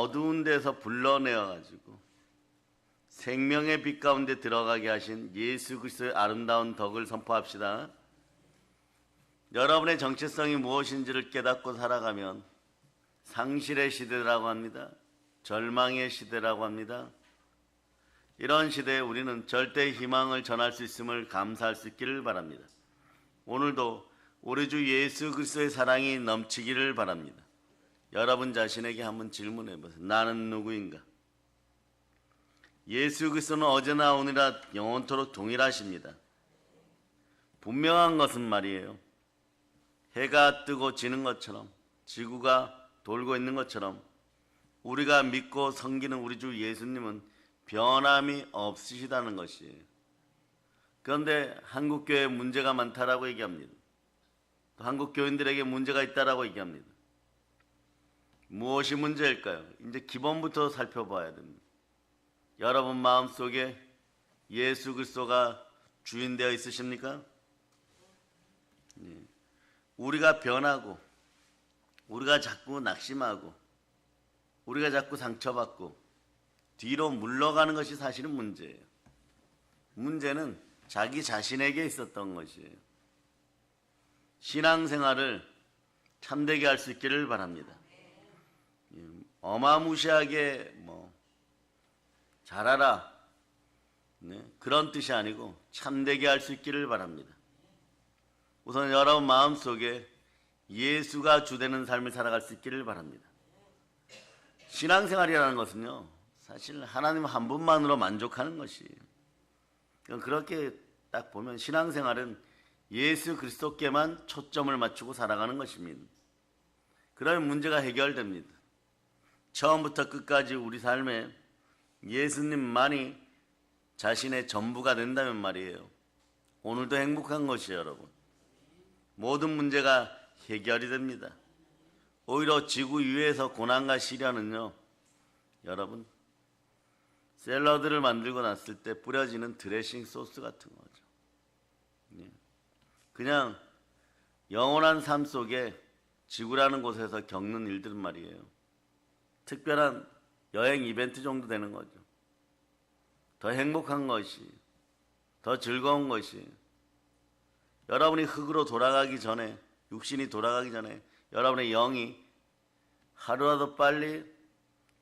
어두운 데서 불러내어가지고 생명의 빛 가운데 들어가게 하신 예수 그리스도의 아름다운 덕을 선포합시다. 여러분의 정체성이 무엇인지를 깨닫고 살아가면 상실의 시대라고 합니다. 절망의 시대라고 합니다. 이런 시대에 우리는 절대 희망을 전할 수 있음을 감사할 수 있기를 바랍니다. 오늘도 우리 주 예수 그리스도의 사랑이 넘치기를 바랍니다. 여러분 자신에게 한번 질문해 보세요. 나는 누구인가? 예수 그리스도는 어제나 오늘이나 영원토록 동일하십니다. 분명한 것은 말이에요. 해가 뜨고 지는 것처럼, 지구가 돌고 있는 것처럼 우리가 믿고 섬기는 우리 주 예수님은 변함이 없으시다는 것이에요. 그런데 한국교회에 문제가 많다라고 얘기합니다. 또 한국 교인들에게 문제가 있다라고 얘기합니다. 무엇이 문제일까요? 이제 기본부터 살펴봐야 됩니다. 여러분 마음속에 예수 그리스도가 주인되어 있으십니까? 우리가 변하고, 우리가 자꾸 낙심하고, 우리가 자꾸 상처받고 뒤로 물러가는 것이 사실은 문제예요. 문제는 자기 자신에게 있었던 것이에요. 신앙생활을 참되게 할 수 있기를 바랍니다. 어마무시하게 잘하라, 그런 뜻이 아니고 참되게 할 수 있기를 바랍니다. 우선 여러분 마음속에 예수가 주되는 삶을 살아갈 수 있기를 바랍니다. 신앙생활이라는 것은요, 사실 하나님 한 분만으로 만족하는 것이에요. 그렇게 딱 보면 신앙생활은 예수 그리스도께만 초점을 맞추고 살아가는 것입니다. 그러면 문제가 해결됩니다. 처음부터 끝까지 우리 삶에 예수님만이 자신의 전부가 된다면 말이에요. 오늘도 행복한 것이에요, 여러분. 모든 문제가 해결이 됩니다. 오히려 지구 위에서 고난과 시련은요, 여러분, 샐러드를 만들고 났을 때 뿌려지는 드레싱 소스 같은 거죠. 그냥 영원한 삶 속에 지구라는 곳에서 겪는 일들은 말이에요, 특별한 여행 이벤트 정도 되는 거죠. 더 행복한 것이, 더 즐거운 것이, 여러분이 흙으로 돌아가기 전에, 육신이 돌아가기 전에 여러분의 영이 하루라도 빨리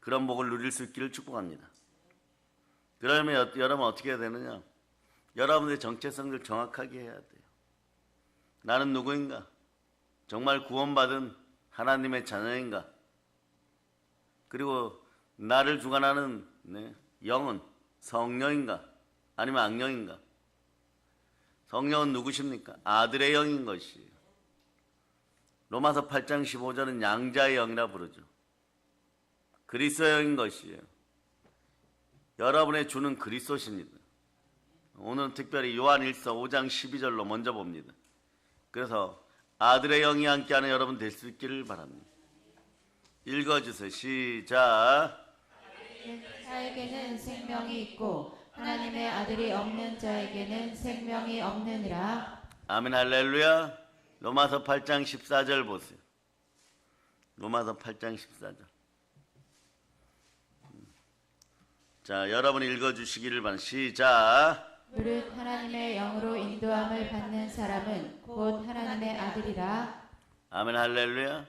그런 복을 누릴 수 있기를 축복합니다. 그러면 여러분 어떻게 해야 되느냐? 여러분의 정체성을 정확하게 해야 돼요. 나는 누구인가? 정말 구원받은 하나님의 자녀인가? 그리고 나를 주관하는 영은 성령인가? 아니면 악령인가? 성령은 누구십니까? 아들의 영인 것이에요. 로마서 8장 15절은 양자의 영이라 부르죠. 그리스도의 영인 것이에요. 여러분의 주는 그리스도십니다. 오늘은 특별히 요한일서 5장 12절로 먼저 봅니다. 그래서 아들의 영이 함께하는 여러분 될 수 있기를 바랍니다. 읽어주세요. 시작. 자에게는 생명이 있고 하나님의 아들이 없는 자에게는 생명이 없느니라. 아멘. 할렐루야. 로마서 8장 14절 보세요. 로마서 8장 14절. 자, 여러분이 읽어주시기를 바랍니다. 시작. 무릇 하나님의 영으로 인도함을 받는 사람은 곧 하나님의 아들이라. 아멘. 할렐루야.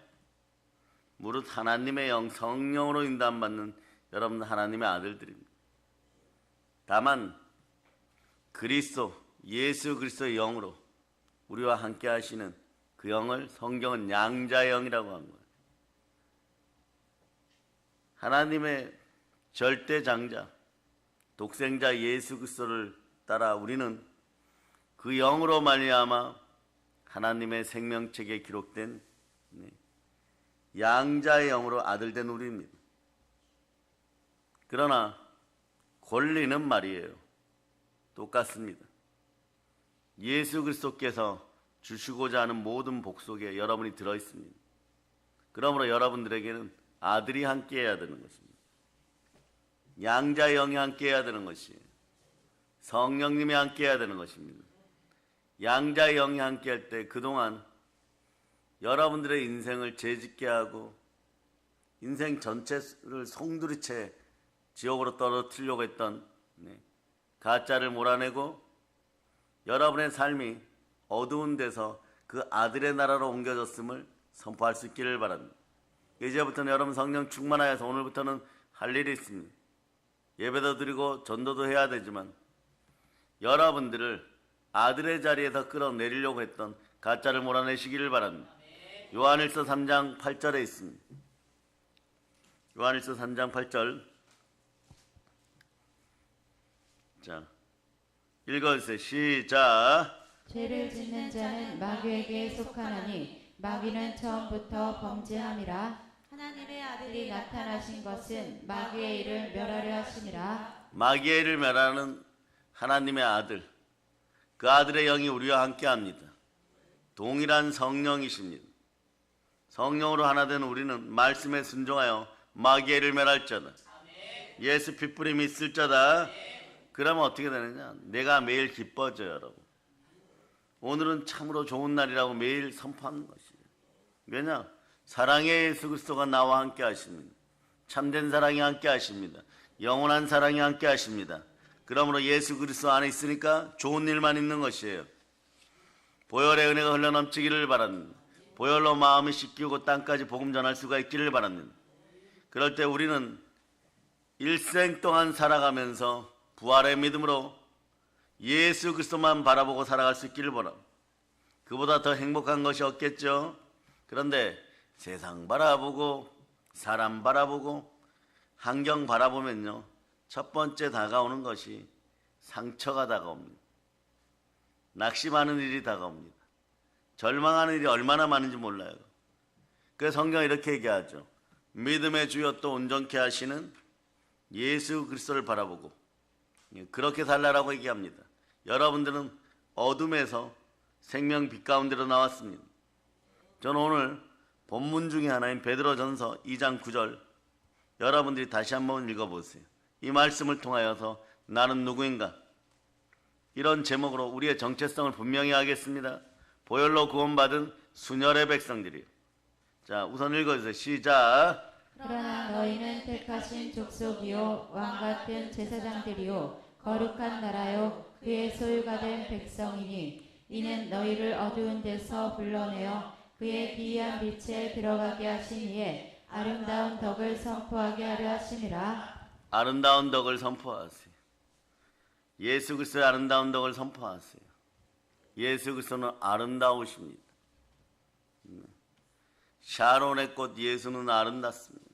무릇 하나님의 영, 성령으로 인도함받는 여러분 하나님의 아들들입니다. 다만 그리스도, 예수 그리스도의 영으로 우리와 함께 하시는 그 영을 성경은 양자의 영이라고 한 거예요. 하나님의 절대장자, 독생자 예수 그리스도를 따라 우리는 그 영으로 말미암아 하나님의 생명책에 기록된 양자의 영으로 아들된 우리입니다. 그러나 권리는 말이에요, 똑같습니다. 예수 그리스도께서 주시고자 하는 모든 복 속에 여러분이 들어있습니다. 그러므로 여러분들에게는 아들이 함께해야 되는 것입니다. 양자의 영이 함께해야 되는 것이에요. 성령님이 함께해야 되는 것입니다. 양자의 영이 함께할 때 그동안 여러분들의 인생을 죄짓게 하고 인생 전체를 송두리째 지옥으로 떨어뜨리려고 했던 가짜를 몰아내고 여러분의 삶이 어두운 데서 그 아들의 나라로 옮겨졌음을 선포할 수 있기를 바랍니다. 이제부터는 여러분 성령 충만하여서 오늘부터는 할 일이 있습니다. 예배도 드리고 전도도 해야 되지만 여러분들을 아들의 자리에서 끌어내리려고 했던 가짜를 몰아내시기를 바랍니다. 요한일서 3장 8절에 있습니다. 요한일서 3장 8절. 자, 읽어주세요. 시작. 죄를 짓는 자는 마귀에게 속하나니 마귀는 처음부터 범죄함이라. 하나님의 아들이 나타나신 것은 마귀의 일을 멸하려 하심이라. 마귀의 일을 멸하는 하나님의 아들, 그 아들의 영이 우리와 함께합니다. 동일한 성령이십니다. 성령으로 하나 된 우리는 말씀에 순종하여 마귀의 일을 멸할 자다. 예수 핏부림이 있을 자다. 그러면 어떻게 되느냐? 내가 매일 기뻐져요, 여러분. 오늘은 참으로 좋은 날이라고 매일 선포하는 것이에요. 왜냐? 사랑의 예수 그리스도가 나와 함께 하십니다. 참된 사랑이 함께 하십니다. 영원한 사랑이 함께 하십니다. 그러므로 예수 그리스도 안에 있으니까 좋은 일만 있는 것이에요. 보혈의 은혜가 흘러넘치기를 바랍니다. 보혈로 마음이 씻기고 땅까지 복음 전할 수가 있기를 바랍니다. 그럴 때 우리는 일생 동안 살아가면서 부활의 믿음으로 예수 그리스도만 바라보고 살아갈 수 있기를 바랍니다. 그보다 더 행복한 것이 없겠죠. 그런데 세상 바라보고 사람 바라보고 환경 바라보면요, 첫 번째 다가오는 것이 상처가 다가옵니다. 낙심하는 일이 다가옵니다. 절망하는 일이 얼마나 많은지 몰라요. 그래서 성경이 이렇게 얘기하죠. 믿음의 주여 또 온전케 하시는 예수 그리스도를 바라보고 그렇게 살라라고 얘기합니다. 여러분들은 어둠에서 생명 빛 가운데로 나왔습니다. 저는 오늘 본문 중에 하나인 베드로전서 2장 9절 여러분들이 다시 한번 읽어보세요. 이 말씀을 통하여서 나는 누구인가? 이런 제목으로 우리의 정체성을 분명히 하겠습니다. 보혈로 구원받은 순혈의 백성들이요. 자, 우선 읽어주세요. 시작. 그러나 너희는 택하신 족속이요 왕같은 제사장들이요 거룩한 나라요 그의 소유가 된 백성이니 이는 너희를 어두운 데서 불러내어 그의 기이한 빛에 들어가게 하신 이에 아름다운 덕을 선포하게 하려 하심이라. 아름다운 덕을 선포하세요. 예수 그리스도의 아름다운 덕을 선포하세요. 예수 그리스도는 아름다우십니다. 샤론의 꽃 예수는 아름답습니다.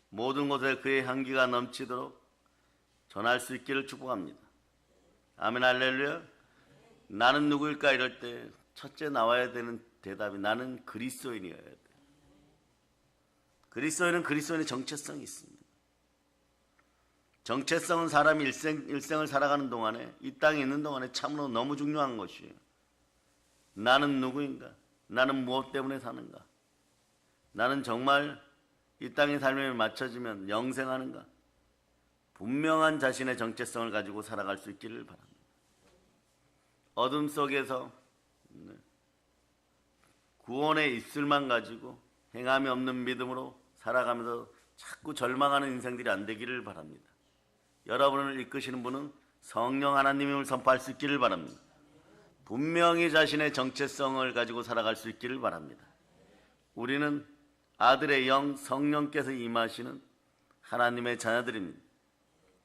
모든 곳에 그의 향기가 넘치도록 전할 수 있기를 축복합니다. 아멘 할렐루야. 나는 누구일까 이럴 때 첫째 나와야 되는 대답이 나는 그리스도인이어야 돼. 그리스도인은 그리스도인의 정체성이 있습니다. 정체성은 사람이 일생을 살아가는 동안에 이 땅에 있는 동안에 참으로 너무 중요한 것이에요. 나는 누구인가? 나는 무엇 때문에 사는가? 나는 정말 이 땅의 삶에 맞춰지면 영생하는가? 분명한 자신의 정체성을 가지고 살아갈 수 있기를 바랍니다. 어둠 속에서 구원의 입술만 가지고 행함이 없는 믿음으로 살아가면서 자꾸 절망하는 인생들이 안 되기를 바랍니다. 여러분을 이끄시는 분은 성령 하나님임을 선포할 수 있기를 바랍니다. 분명히 자신의 정체성을 가지고 살아갈 수 있기를 바랍니다. 우리는 아들의 영 성령께서 임하시는 하나님의 자녀들입니다.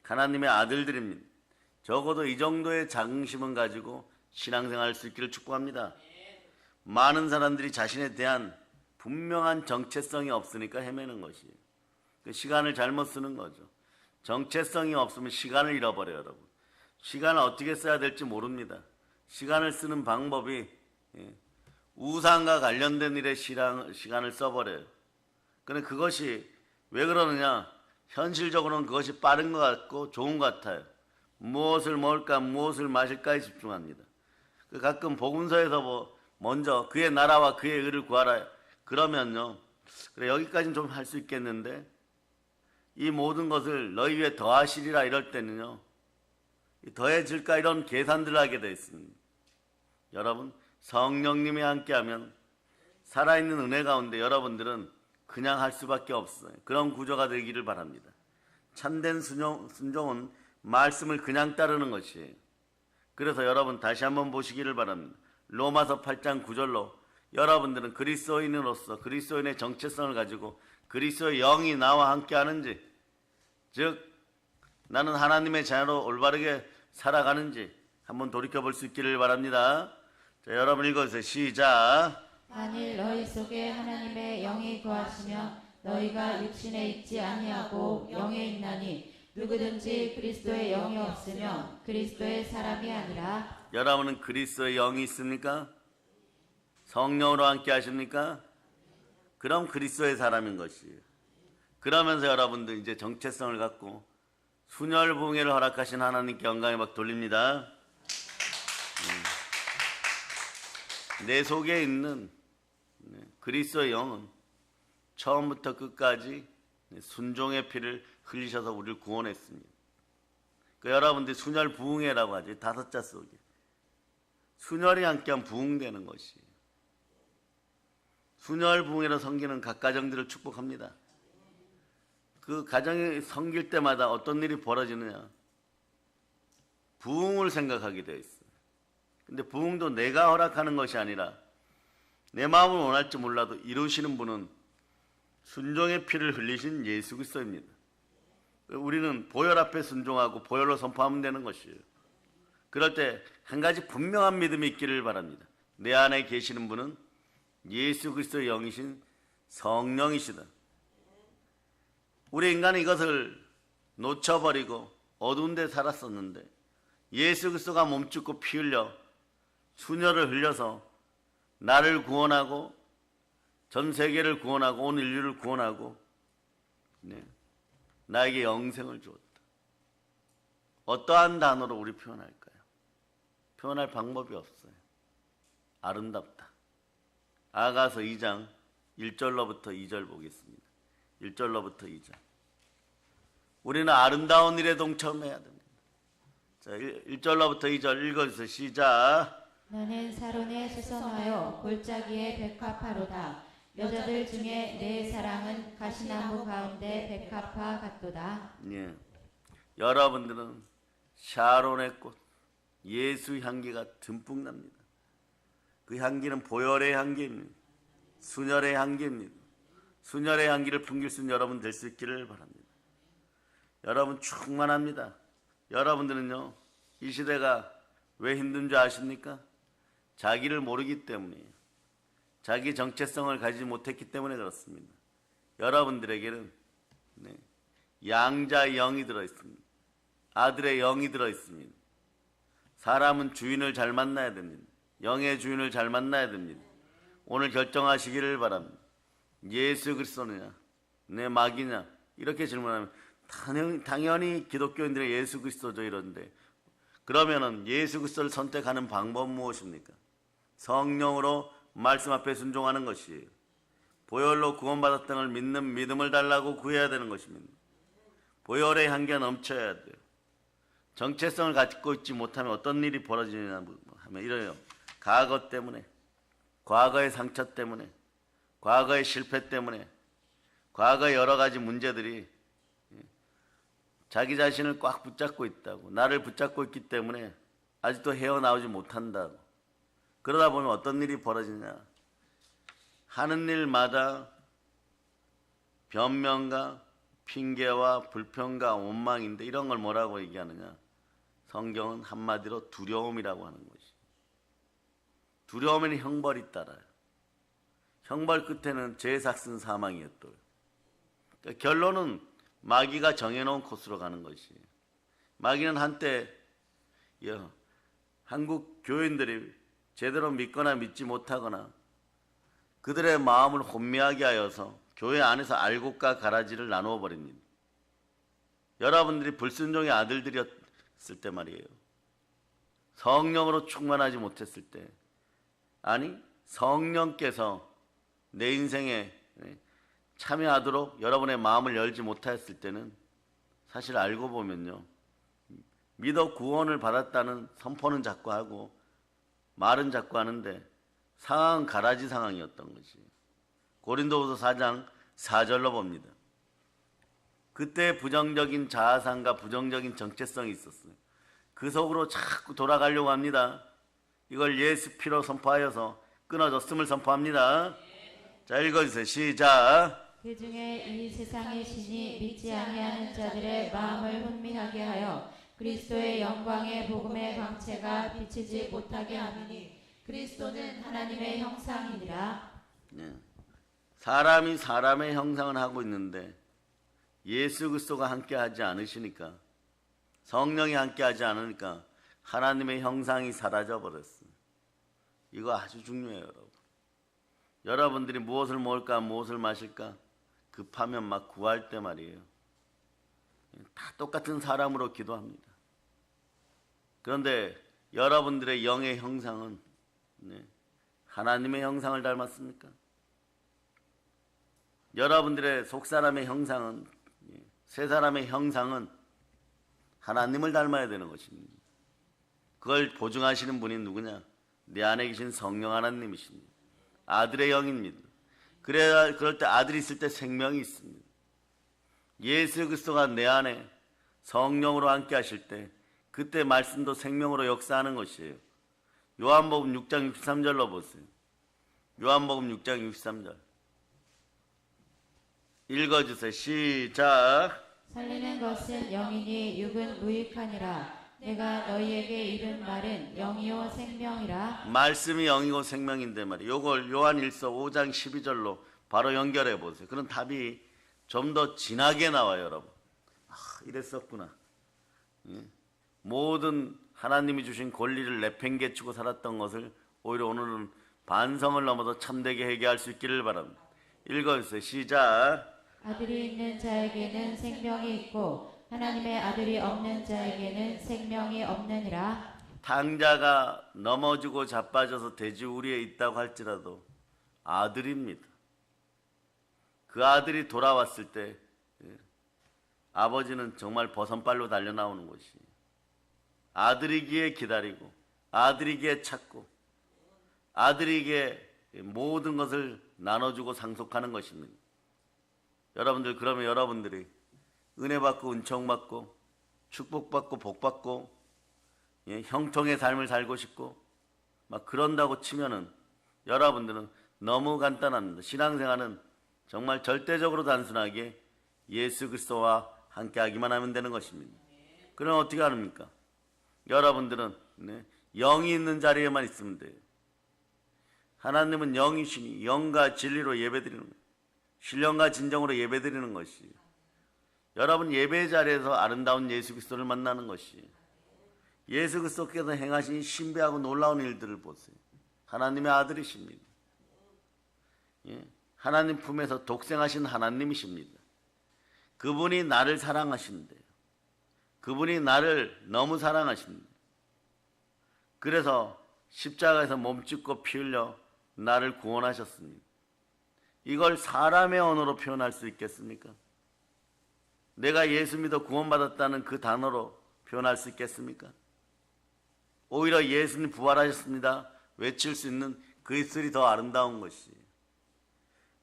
하나님의 아들들입니다. 적어도 이 정도의 자긍심은 가지고 신앙생활할 수 있기를 축복합니다. 많은 사람들이 자신에 대한 분명한 정체성이 없으니까 헤매는 것이에요. 시간을 잘못 쓰는 거죠. 정체성이 없으면 시간을 잃어버려요, 여러분. 시간을 어떻게 써야 될지 모릅니다. 시간을 쓰는 방법이 우상과 관련된 일에 시간을 써버려요. 그런데 그것이 왜 그러느냐? 현실적으로는 그것이 빠른 것 같고 좋은 것 같아요. 무엇을 먹을까, 무엇을 마실까에 집중합니다. 가끔 복음서에서 먼저 그의 나라와 그의 의를 구하라 그러면요, 그래 여기까지는 좀 할 수 있겠는데 이 모든 것을 너희 위에 더하시리라 이럴 때는요, 더해질까 이런 계산들을 하게 되어 있습니다. 여러분, 성령님이 함께하면 살아있는 은혜 가운데 여러분들은 그냥 할 수밖에 없어요. 그런 구조가 되기를 바랍니다. 참된 순종은 말씀을 그냥 따르는 것이에요. 그래서 여러분 다시 한번 보시기를 바랍니다. 로마서 8장 9절로 여러분들은 그리스도인으로서 그리스도인의 정체성을 가지고 그리스도의 영이 나와 함께 하는지, 즉 나는 하나님의 자녀로 올바르게 살아가는지 한번 돌이켜볼 수 있기를 바랍니다. 자, 여러분 읽어주세요. 시작. 만일 너희 속에 하나님의 영이 거하시면 너희가 육신에 있지 아니하고 영에 있나니 누구든지 그리스도의 영이 없으면 그리스도의 사람이 아니라. 여러분은 그리스도의 영이 있습니까? 성령으로 함께 하십니까? 그럼 그리스도의 사람인 것이에요. 그러면서 여러분들 이제 정체성을 갖고 순혈부흥회를 허락하신 하나님께 영광의 박 돌립니다. 내 속에 있는 그리스도의 영은 처음부터 끝까지 순종의 피를 흘리셔서 우리를 구원했습니다. 그 여러분들 순혈 부흥회라고 하죠. 5자 속에 순혈이 함께한 부흥되는 것이에요. 순혈 부흥회로 섬기는 각 가정들을 축복합니다. 그 가정이 섬길 때마다 어떤 일이 벌어지느냐, 부흥을 생각하게 되어 있어요. 근데 부흥도 내가 허락하는 것이 아니라 내 마음을 원할지 몰라도 이루시는 분은 순종의 피를 흘리신 예수 그리스도입니다. 우리는 보혈 앞에 순종하고 보혈로 선포하면 되는 것이에요. 그럴 때 한 가지 분명한 믿음이 있기를 바랍니다. 내 안에 계시는 분은 예수 그리스도의 영이신 성령이시다. 우리 인간은 이것을 놓쳐버리고 어두운 데 살았었는데 예수 그리스도가 몸짓고 피 흘려 순혈을 흘려서 나를 구원하고 전 세계를 구원하고 온 인류를 구원하고 나에게 영생을 주었다. 어떠한 단어로 우리 표현할까요? 표현할 방법이 없어요. 아름답다. 아가서 2장 1절로부터 2절 보겠습니다. 1절로부터 2절. 우리는 아름다운 일에 동참해야 됩니다. 자, 1절로부터 2절 읽어주세요. 시작. 너는 사론에 수선하여 골짜기에 백합화로다. 여자들 중에 내 사랑은 가시나무 가운데 백합화 같도다. 예. 여러분들은 샤론의 꽃, 예수 향기가 듬뿍 납니다. 그 향기는 보혈의 향기입니다. 순혈의 향기입니다. 순혈의 향기를 풍길 수 있는 여러분 될 수 있기를 바랍니다. 여러분 충만합니다. 여러분들은요, 이 시대가 왜 힘든 줄 아십니까? 자기를 모르기 때문이에요. 자기 정체성을 가지지 못했기 때문에 그렇습니다. 여러분들에게는 양자의 영이 들어있습니다. 아들의 영이 들어있습니다. 사람은 주인을 잘 만나야 됩니다. 영의 주인을 잘 만나야 됩니다. 오늘 결정하시기를 바랍니다. 예수 그리스도느냐 내 마귀냐 이렇게 질문하면 당연히 기독교인들의 예수 그리스도죠 이런데, 그러면은 예수 그리스도를 선택하는 방법은 무엇입니까? 성령으로 말씀 앞에 순종하는 것이에요. 보혈로 구원받았던 걸 믿는 믿음을 달라고 구해야 되는 것입니다. 보혈의 향기가 넘쳐야 돼요. 정체성을 갖고 있지 못하면 어떤 일이 벌어지냐 하면 이래요. 과거 때문에, 과거의 상처 때문에, 과거의 실패 때문에, 과거의 여러 가지 문제들이 자기 자신을 꽉 붙잡고 있다고, 나를 붙잡고 있기 때문에 아직도 헤어나오지 못한다고. 그러다 보면 어떤 일이 벌어지냐, 하는 일마다 변명과 핑계와 불평과 원망인데, 이런 걸 뭐라고 얘기하느냐, 성경은 한마디로 두려움이라고 하는 것이. 두려움에는 형벌이 따라요. 형벌 끝에는 죄삭슨 사망이었어요. 그러니까 결론은 마귀가 정해놓은 코스로 가는 것이에요. 마귀는 한때 한국 교인들이 제대로 믿거나 믿지 못하거나 그들의 마음을 혼미하게 하여서 교회 안에서 알곡과 가라지를 나누어 버립니다. 여러분들이 불순종의 아들들이었을 때 말이에요. 성령으로 충만하지 못했을 때, 아니 성령께서 내 인생에 참여하도록 여러분의 마음을 열지 못했을 때는 사실 알고 보면요, 믿어 구원을 받았다는 선포는 자꾸 하고 말은 자꾸 하는데 상황은 가라지 상황이었던 것이. 고린도후서 4장 4절로 봅니다. 그때 부정적인 자아상과 부정적인 정체성이 있었어요. 그 속으로 자꾸 돌아가려고 합니다. 이걸 예수 피로 선포하여서 끊어졌음을 선포합니다. 자, 읽어주세요. 시작. 그 중에 이 세상의 신이 믿지 아니하는 자들의 마음을 혼미하게 하여 그리스도의 영광의 복음의 광채가 비치지 못하게 하느니 그리스도는 하나님의 형상이니라. 사람이 사람의 형상을 하고 있는데 예수 그리스도가 함께하지 않으시니까, 성령이 함께하지 않으니까 하나님의 형상이 사라져 버렸어요. 이거 아주 중요해요, 여러분. 여러분들이 무엇을 먹을까, 무엇을 마실까 급하면 막 구할 때 말이에요, 다 똑같은 사람으로 기도합니다. 그런데 여러분들의 영의 형상은 하나님의 형상을 닮았습니까? 여러분들의 속사람의 형상은, 새 사람의 형상은 하나님을 닮아야 되는 것입니다. 그걸 보증하시는 분이 누구냐? 내 안에 계신 성령 하나님이십니다. 아들의 영입니다. 그럴 때 아들이 있을 때 생명이 있습니다. 예수 그리스도가 내 안에 성령으로 함께 하실 때 그때 말씀도 생명으로 역사하는 것이에요. 요한복음 6장 63절로 보세요. 요한복음 6장 63절 읽어주세요. 시작. 살리는 것은 영이니 육은 무익하니라. 내가 너희에게 이른 말은 영이요 생명이라. 말씀이 영이고 생명인데 말이에요. 요걸 요한일서 5장 12절로 바로 연결해 보세요. 그런 답이 좀 더 진하게 나와요, 여러분. 이랬었구나. 모든 하나님이 주신 권리를 내팽개치고 살았던 것을 오히려 오늘은 반성을 넘어서 참되게 회개할 수 있기를 바랍니다. 읽어주세요. 시작. 아들이 있는 자에게는 생명이 있고 하나님의 아들이 없는 자에게는 생명이 없느니라. 당자가 넘어지고 자빠져서 돼지우리에 있다고 할지라도 아들입니다. 그 아들이 돌아왔을 때 아버지는 정말 버선발로 달려나오는 것이에요. 아들이기에 기다리고 아들이기에 찾고 아들이기에 모든 것을 나눠주고 상속하는 것입니다. 여러분들, 그러면 여러분들이 은혜 받고 은총 받고 축복 받고 복 받고 형통의 삶을 살고 싶고 막 그런다고 치면은 여러분들은 너무 간단합니다. 신앙생활은 정말 절대적으로 단순하게 예수 그리스도와 함께하기만 하면 되는 것입니다. 그럼 어떻게 합니까? 여러분들은 영이 있는 자리에만 있으면 돼요. 하나님은 영이시니 영과 진리로 예배드리는 거예요. 신령과 진정으로 예배드리는 것이, 여러분 예배 자리에서 아름다운 예수 그리스도를 만나는 것이, 예수 그리스도께서 행하신 신비하고 놀라운 일들을 보세요. 하나님의 아들이십니다. 하나님 품에서 독생하신 하나님이십니다. 그분이 나를 사랑하신대요. 그분이 나를 너무 사랑하신대요. 그래서 십자가에서 몸짓고 피 흘려 나를 구원하셨습니다. 이걸 사람의 언어로 표현할 수 있겠습니까? 내가 예수 믿어 구원받았다는 그 단어로 표현할 수 있겠습니까? 오히려 예수님 부활하셨습니다 외칠 수 있는 그 입술이 더 아름다운 것이에요.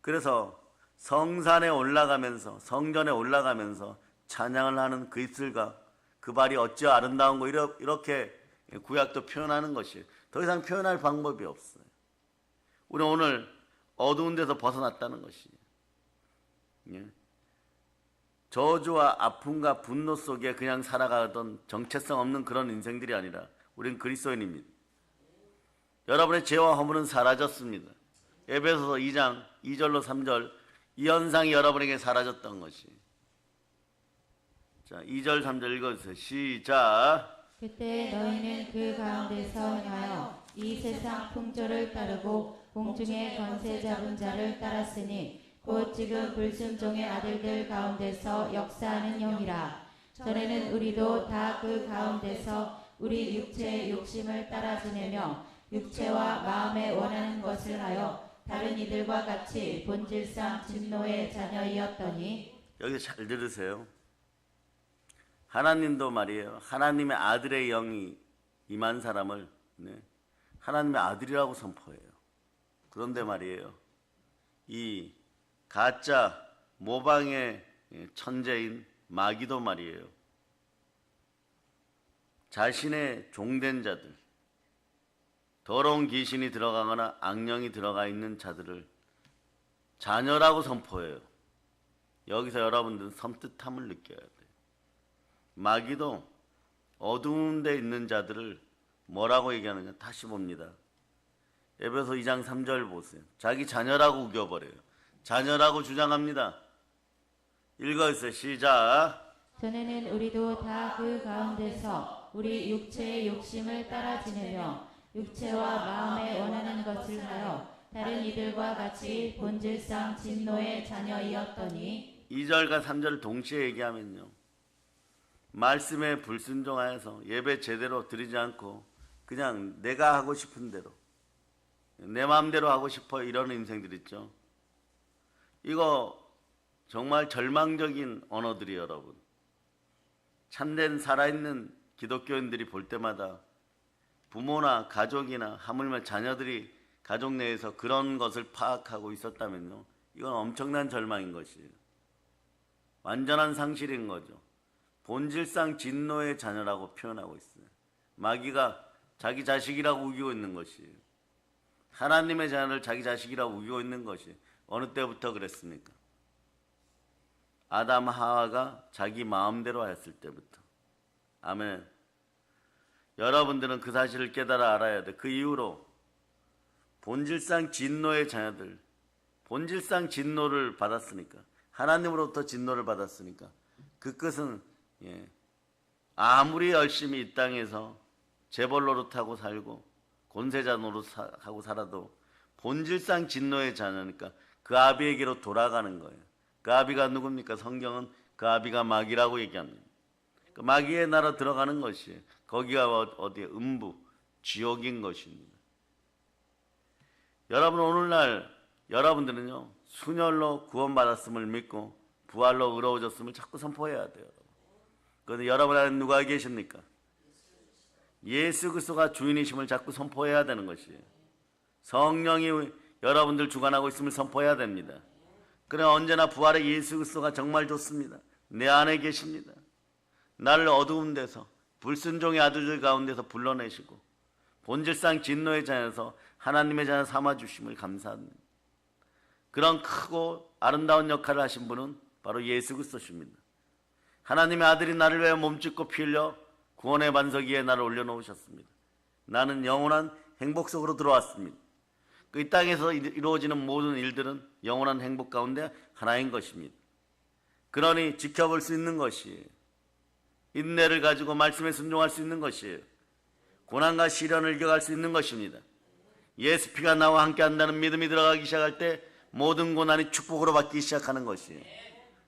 그래서 성산에 올라가면서, 성전에 올라가면서 찬양을 하는 그 입술과 그 발이 어찌 아름다운 거, 이렇게 구약도 표현하는 것이에요. 더 이상 표현할 방법이 없어요. 우리 오늘 어두운 데서 벗어났다는 것이에요. 저주와 아픔과 분노 속에 그냥 살아가던 정체성 없는 그런 인생들이 아니라 우리는 그리스도인입니다. 여러분의 죄와 허물은 사라졌습니다. 에베소서 2장 2절로 3절, 이 현상이 여러분에게 사라졌던 것이. 자, 2절 3절 읽어주세요. 시작. 그때 너희는 그 가운데서 행하여 이 세상 풍조를 따르고 공중의 권세 잡은 자를 따랐으니 곧 지금 불순종의 아들들 가운데서 역사하는 형이라. 전에는 우리도 다 그 가운데서 우리 육체의 욕심을 따라 지내며 육체와 마음에 원하는 것을 하여 다른 이들과 같이 본질상 진노의 자녀이었더니. 여기서 잘 들으세요. 하나님도 말이에요, 하나님의 아들의 영이 임한 사람을 하나님의 아들이라고 선포해요. 그런데 말이에요, 이 가짜 모방의 천재인 마귀도 말이에요. 자신의 종된 자들, 더러운 귀신이 들어가거나 악령이 들어가 있는 자들을 자녀라고 선포해요. 여기서 여러분들은 섬뜩함을 느껴야 돼요. 마귀도 어두운 데 있는 자들을 뭐라고 얘기하느냐 다시 봅니다. 에베소 2장 3절 보세요. 자기 자녀라고 우겨버려요. 자녀라고 주장합니다. 읽어주세요. 시작. 전에는 우리도 다 그 가운데서 우리 육체의 욕심을 따라 지내며 육체와 마음에 원하는 것을 하여 다른 이들과 같이 본질상 진노의 자녀이었더니 2절과 3절을 동시에 얘기하면요. 말씀에 불순종하여서 예배 제대로 드리지 않고 그냥 내가 하고 싶은 대로 내 마음대로 하고 싶어 이런 인생들 있죠. 이거 정말 절망적인 언어들이 여러분. 참된 살아있는 기독교인들이 볼 때마다 부모나 가족이나 하물며 자녀들이 가족 내에서 그런 것을 파악하고 있었다면요. 이건 엄청난 절망인 것이에요. 완전한 상실인 거죠. 본질상 진노의 자녀라고 표현하고 있어요. 마귀가 자기 자식이라고 우기고 있는 것이에요. 하나님의 자녀를 자기 자식이라고 우기고 있는 것이 어느 때부터 그랬습니까? 아담 하와가 자기 마음대로 하였을 때부터. 아멘. 여러분들은 그 사실을 깨달아 알아야 돼. 그 이후로 본질상 진노의 자녀들, 본질상 진노를 받았으니까, 하나님으로부터 진노를 받았으니까 그 끝은 아무리 열심히 이 땅에서 재벌 노릇하고 살고 권세자 노릇하고 살아도 본질상 진노의 자녀니까 그 아비에게로 돌아가는 거예요. 그 아비가 누굽니까? 성경은 그 아비가 마귀라고 얘기합니다. 그 마귀의 나라 들어가는 것이에요. 거기가 어디에? 음부, 지옥인 것입니다. 여러분 오늘날 여러분들은요 순혈로 구원받았음을 믿고 부활로 의로워졌음을 자꾸 선포해야 돼요. 그런데 여러분 안에 누가 계십니까? 예수 그리스도가 주인이심을 자꾸 선포해야 되는 것이에요. 성령이 여러분들 주관하고 있음을 선포해야 됩니다. 그래 언제나 부활의 예수 그리스도가 정말 좋습니다. 내 안에 계십니다. 나를 어두운 데서 불순종의 아들들 가운데서 불러내시고 본질상 진노의 자녀에서 하나님의 자녀 삼아주심을 감사합니다. 그런 크고 아름다운 역할을 하신 분은 바로 예수 그리스도십니다. 하나님의 아들이 나를 위해 몸짓고 피 흘려 구원의 반석 위에 나를 올려놓으셨습니다. 나는 영원한 행복 속으로 들어왔습니다. 이 땅에서 이루어지는 모든 일들은 영원한 행복 가운데 하나인 것입니다. 그러니 지켜볼 수 있는 것이에요. 인내를 가지고 말씀에 순종할 수 있는 것이에요. 고난과 시련을 이겨갈 수 있는 것입니다. 예수 피가 나와 함께 한다는 믿음이 들어가기 시작할 때 모든 고난이 축복으로 바뀌기 시작하는 것이에요.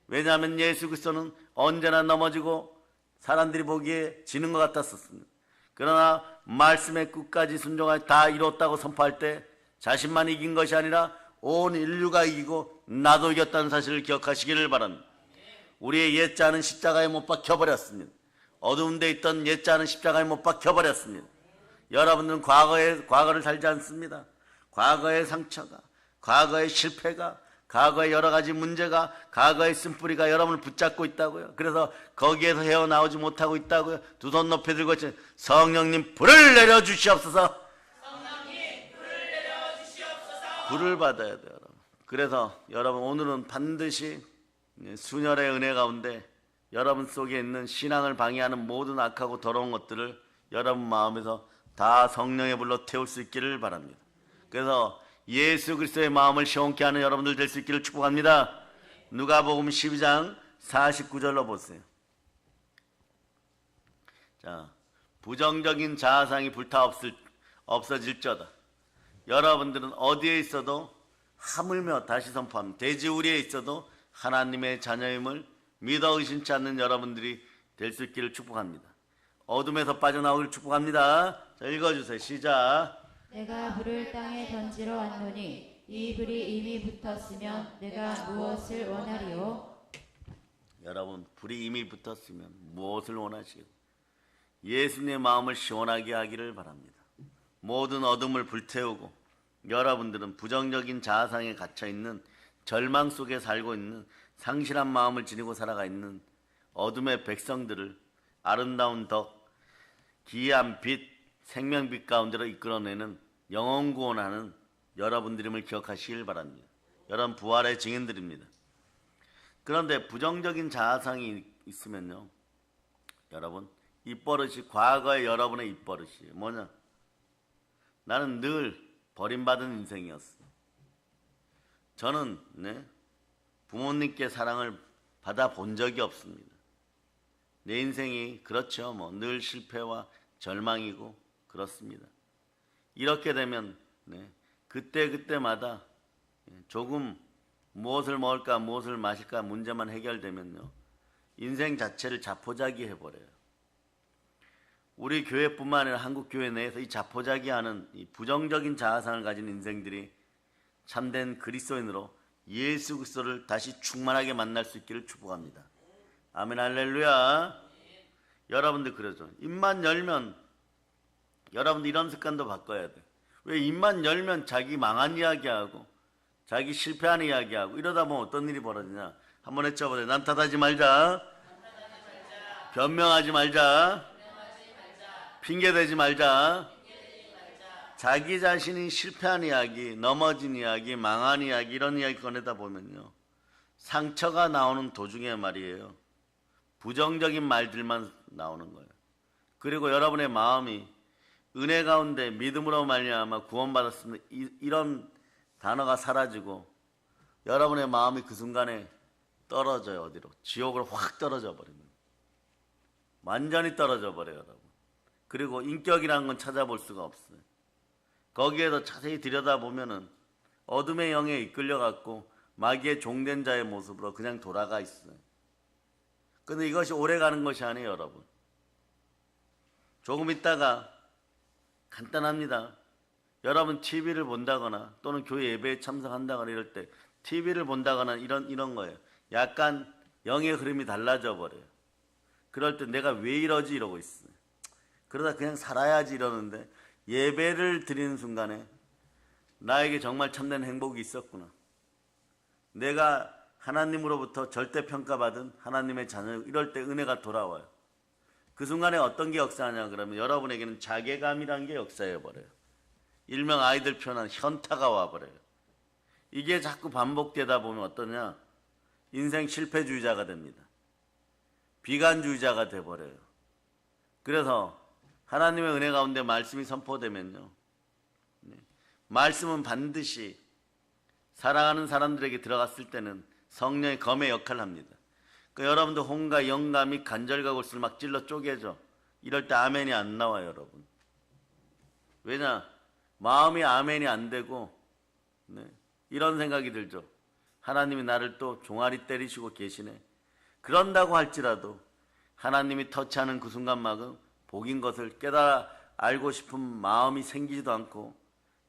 왜냐하면 예수 그리스도는 언제나 넘어지고 사람들이 보기에 지는 것 같았었습니다. 그러나 말씀의 끝까지 순종하여 다 이뤘다고 선포할 때 자신만 이긴 것이 아니라 온 인류가 이기고 나도 이겼다는 사실을 기억하시기를 바랍니다. 우리의 옛자는 십자가에 못 박혀버렸습니다. 어두운 데 있던 옛자는 십자가에 못 박혀버렸습니다. 여러분들은 과거를 살지 않습니다. 과거의 상처가, 과거의 실패가, 과거의 여러 가지 문제가, 과거의 쓴뿌리가 여러분을 붙잡고 있다고요. 그래서 거기에서 헤어나오지 못하고 있다고요. 두 손 높이 들고 성령님 불을 내려주시옵소서. 불을 받아야 돼요. 여러분. 그래서 여러분 오늘은 반드시 순혈의 은혜 가운데 여러분 속에 있는 신앙을 방해하는 모든 악하고 더러운 것들을 여러분 마음에서 다 성령의 불로 태울 수 있기를 바랍니다. 그래서 예수 그리스도의 마음을 시원케 하는 여러분들 될 수 있기를 축복합니다. 누가복음 12장 49절로 보세요. 자, 부정적인 자아상이 불타 없어질저다. 여러분들은 어디에 있어도 하물며 다시 선포합니다. 돼지우리에 있어도 하나님의 자녀임을 믿어 의심치 않는 여러분들이 될 수 있기를 축복합니다. 어둠에서 빠져나오기를 축복합니다. 자, 읽어주세요. 시작. 내가 불을 땅에 던지러 왔노니 이 불이 이미 붙었으면 내가 무엇을 원하리요? 여러분 불이 이미 붙었으면 무엇을 원하시오? 예수님의 마음을 시원하게 하기를 바랍니다. 모든 어둠을 불태우고 여러분들은 부정적인 자아상에 갇혀있는 절망 속에 살고 있는 상실한 마음을 지니고 살아가 있는 어둠의 백성들을 아름다운 덕, 기이한 빛, 생명빛 가운데로 이끌어내는 영혼 구원하는 여러분들임을 기억하시길 바랍니다. 여러분 부활의 증인들입니다. 그런데 부정적인 자아상이 있으면요, 여러분 입버릇이 과거의 여러분의 입버릇이 뭐냐? 나는 늘 버림받은 인생이었어. 저는 부모님께 사랑을 받아본 적이 없습니다. 내 인생이 그렇죠. 늘 실패와 절망이고 그렇습니다. 이렇게 되면 그때마다 조금 무엇을 먹을까 무엇을 마실까 문제만 해결되면요, 인생 자체를 자포자기 해버려요. 우리 교회뿐만 아니라 한국 교회 내에서 이 자포자기하는 이 부정적인 자아상을 가진 인생들이 참된 그리스도인으로 예수 그리스도를 다시 충만하게 만날 수 있기를 축복합니다. 아멘 할렐루야. 여러분들 그러죠. 입만 열면, 여러분들 이런 습관도 바꿔야 돼. 왜 입만 열면 자기 망한 이야기하고 자기 실패하는 이야기하고 이러다 보면 어떤 일이 벌어지냐. 한번 해쳐보세요. 남 탓하지 말자. 변명하지 말자. 핑계대지 말자. 자기 자신이 실패한 이야기, 넘어진 이야기, 망한 이야기 이런 이야기 꺼내다 보면요, 상처가 나오는 도중에 말이에요, 부정적인 말들만 나오는 거예요. 그리고 여러분의 마음이 은혜 가운데 믿음으로 말미암아 구원받았으면 이런 단어가 사라지고 여러분의 마음이 그 순간에 떨어져요. 어디로? 지옥으로 확 떨어져 버립니다. 완전히 떨어져 버려요, 여러분. 그리고 인격이라는 건 찾아볼 수가 없어요. 거기에서 자세히 들여다보면은 어둠의 영에 이끌려갖고 마귀의 종된 자의 모습으로 그냥 돌아가 있어요. 근데 이것이 오래 가는 것이 아니에요, 여러분. 조금 있다가 간단합니다. 여러분 TV를 본다거나 또는 교회 예배에 참석한다거나 이럴 때 TV를 본다거나 이런 거예요. 약간 영의 흐름이 달라져 버려요. 그럴 때 내가 왜 이러지 이러고 있어요. 그러다 그냥 살아야지 이러는데 예배를 드리는 순간에 나에게 정말 참된 행복이 있었구나. 내가 하나님으로부터 절대평가받은 하나님의 자녀, 이럴 때 은혜가 돌아와요. 그 순간에 어떤 게 역사하냐 그러면 여러분에게는 자괴감이라는 게 역사해버려요. 일명 아이들 표현한 현타가 와버려요. 이게 자꾸 반복되다 보면 어떠냐? 인생 실패주의자가 됩니다. 비관주의자가 돼버려요. 그래서 하나님의 은혜 가운데 말씀이 선포되면요, 말씀은 반드시 사랑하는 사람들에게 들어갔을 때는 성령의 검의 역할을 합니다. 그러니까 여러분들 홍가 영감이 간절과 골수를 막 찔러 쪼개죠. 이럴 때 아멘이 안 나와요, 여러분. 왜냐? 마음이 아멘이 안 되고 이런 생각이 들죠. 하나님이 나를 또 종아리 때리시고 계시네. 그런다고 할지라도 하나님이 터치하는 그 순간만큼 복인 것을 깨달아 알고 싶은 마음이 생기지도 않고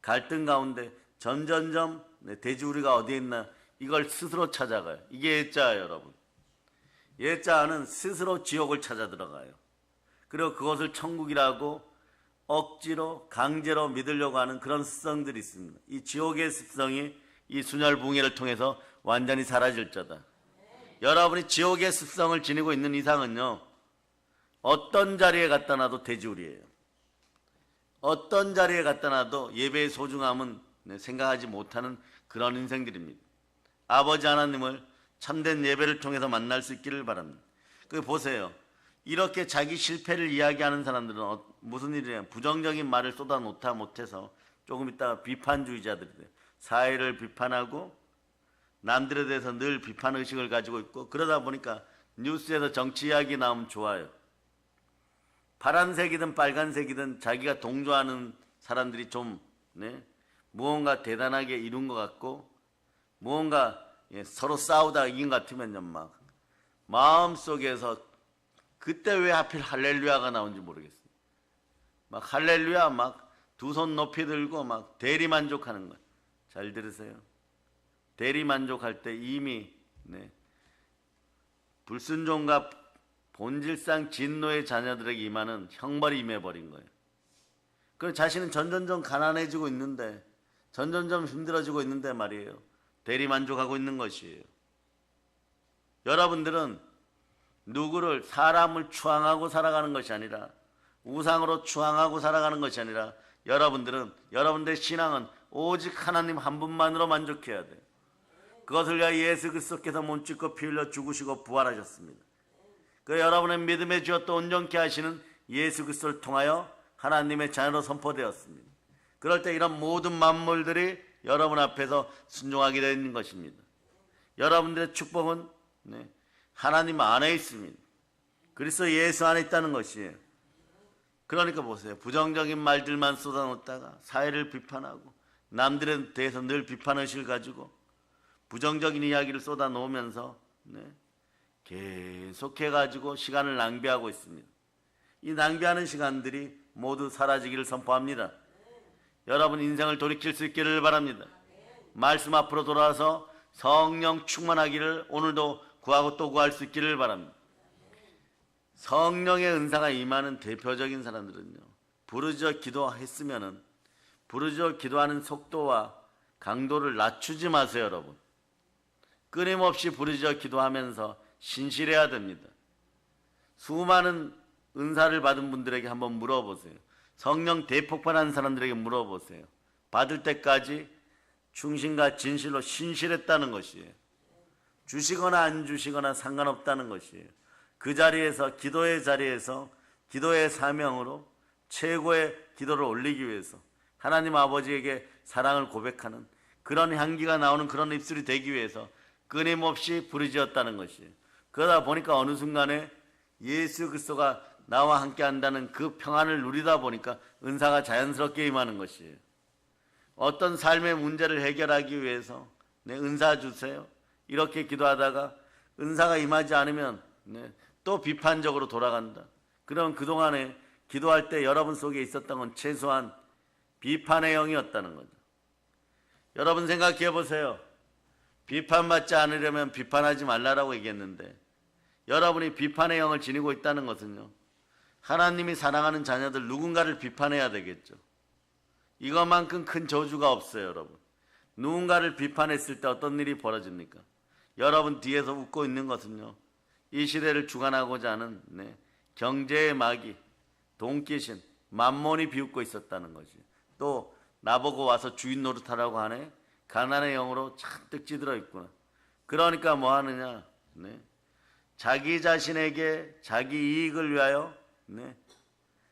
갈등 가운데 점점점 돼지우리가 어디에 있나 이걸 스스로 찾아가요. 이게 예자예요, 여러분. 예자는 스스로 지옥을 찾아 들어가요. 그리고 그것을 천국이라고 억지로 강제로 믿으려고 하는 그런 습성들이 있습니다. 이 지옥의 습성이 이 순혈붕해를 통해서 완전히 사라질 자다. 여러분이 지옥의 습성을 지니고 있는 이상은요, 어떤 자리에 갖다 놔도 돼지우리예요. 어떤 자리에 갖다 놔도 예배의 소중함은 생각하지 못하는 그런 인생들입니다. 아버지 하나님을 참된 예배를 통해서 만날 수 있기를 바랍니다. 그 보세요. 이렇게 자기 실패를 이야기하는 사람들은 무슨 일이냐? 부정적인 말을 쏟아놓다 못해서 조금 있다가 비판주의자들이 돼요. 사회를 비판하고 남들에 대해서 늘 비판의식을 가지고 있고, 그러다 보니까 뉴스에서 정치 이야기 나오면 좋아요. 파란색이든 빨간색이든 자기가 동조하는 사람들이 좀 무언가 대단하게 이룬 것 같고, 무언가 서로 싸우다가 이긴 것 같으면요, 막 마음속에서 그때 왜 하필 할렐루야가 나온지 모르겠어요. 막 할렐루야 막 두 손 높이 들고 막 대리만족하는 거예요. 잘 들으세요. 대리만족할 때 이미 불순종과 본질상 진노의 자녀들에게 임하는 형벌이 임해버린 거예요. 그 자신은 점점점 가난해지고 있는데, 점점점 힘들어지고 있는데 말이에요, 대리만족하고 있는 것이에요. 여러분들은 누구를, 사람을 추앙하고 살아가는 것이 아니라, 우상으로 추앙하고 살아가는 것이 아니라, 여러분들의 신앙은 오직 하나님 한 분만으로 만족해야 돼요. 그것을 위하여 예수 그리스도께서 몸짓고 피 흘려 죽으시고 부활하셨습니다. 그 여러분의 믿음의 주여 또 온전케 하시는 예수 그리스도를 통하여 하나님의 자녀로 선포되었습니다. 그럴 때 이런 모든 만물들이 여러분 앞에서 순종하게 되는 것입니다. 여러분들의 축복은 하나님 안에 있습니다. 그리스도 예수 안에 있다는 것이에요. 그러니까 보세요. 부정적인 말들만 쏟아놓다가 사회를 비판하고 남들에 대해서 늘 비판의식을 가지고 부정적인 이야기를 쏟아놓으면서 계속해가지고 시간을 낭비하고 있습니다. 이 낭비하는 시간들이 모두 사라지기를 선포합니다. 여러분 인생을 돌이킬 수 있기를 바랍니다. 말씀 앞으로 돌아와서 성령 충만하기를 오늘도 구하고 또 구할 수 있기를 바랍니다. 성령의 은사가 임하는 대표적인 사람들은요, 부르짖어 기도했으면은 부르짖어 기도하는 속도와 강도를 낮추지 마세요. 여러분 끊임없이 부르짖어 기도하면서 신실해야 됩니다. 수많은 은사를 받은 분들에게 한번 물어보세요. 성령 대폭발한 사람들에게 물어보세요. 받을 때까지 충신과 진실로 신실했다는 것이에요. 주시거나 안 주시거나 상관없다는 것이에요. 그 자리에서, 기도의 자리에서 기도의 사명으로 최고의 기도를 올리기 위해서 하나님 아버지에게 사랑을 고백하는 그런 향기가 나오는 그런 입술이 되기 위해서 끊임없이 부르짖었다는 것이에요. 그러다 보니까 어느 순간에 예수 그리스도가 나와 함께 한다는 그 평안을 누리다 보니까 은사가 자연스럽게 임하는 것이에요. 어떤 삶의 문제를 해결하기 위해서 은사 주세요 이렇게 기도하다가 은사가 임하지 않으면 또 비판적으로 돌아간다. 그럼 그동안에 기도할 때 여러분 속에 있었던 건 최소한 비판의 영이었다는 거죠. 여러분 생각해 보세요. 비판받지 않으려면 비판하지 말라라고 얘기했는데 여러분이 비판의 영을 지니고 있다는 것은요, 하나님이 사랑하는 자녀들 누군가를 비판해야 되겠죠. 이것만큼 큰 저주가 없어요. 여러분 누군가를 비판했을 때 어떤 일이 벌어집니까? 여러분 뒤에서 웃고 있는 것은요, 이 시대를 주관하고자 하는 경제의 마귀, 돈귀신, 만몬이 비웃고 있었다는 것이. 또 나보고 와서 주인 노릇하라고 하네. 가난의 영으로 잔뜩 찌들어 있구나. 그러니까 뭐 하느냐, 자기 자신에게 자기 이익을 위하여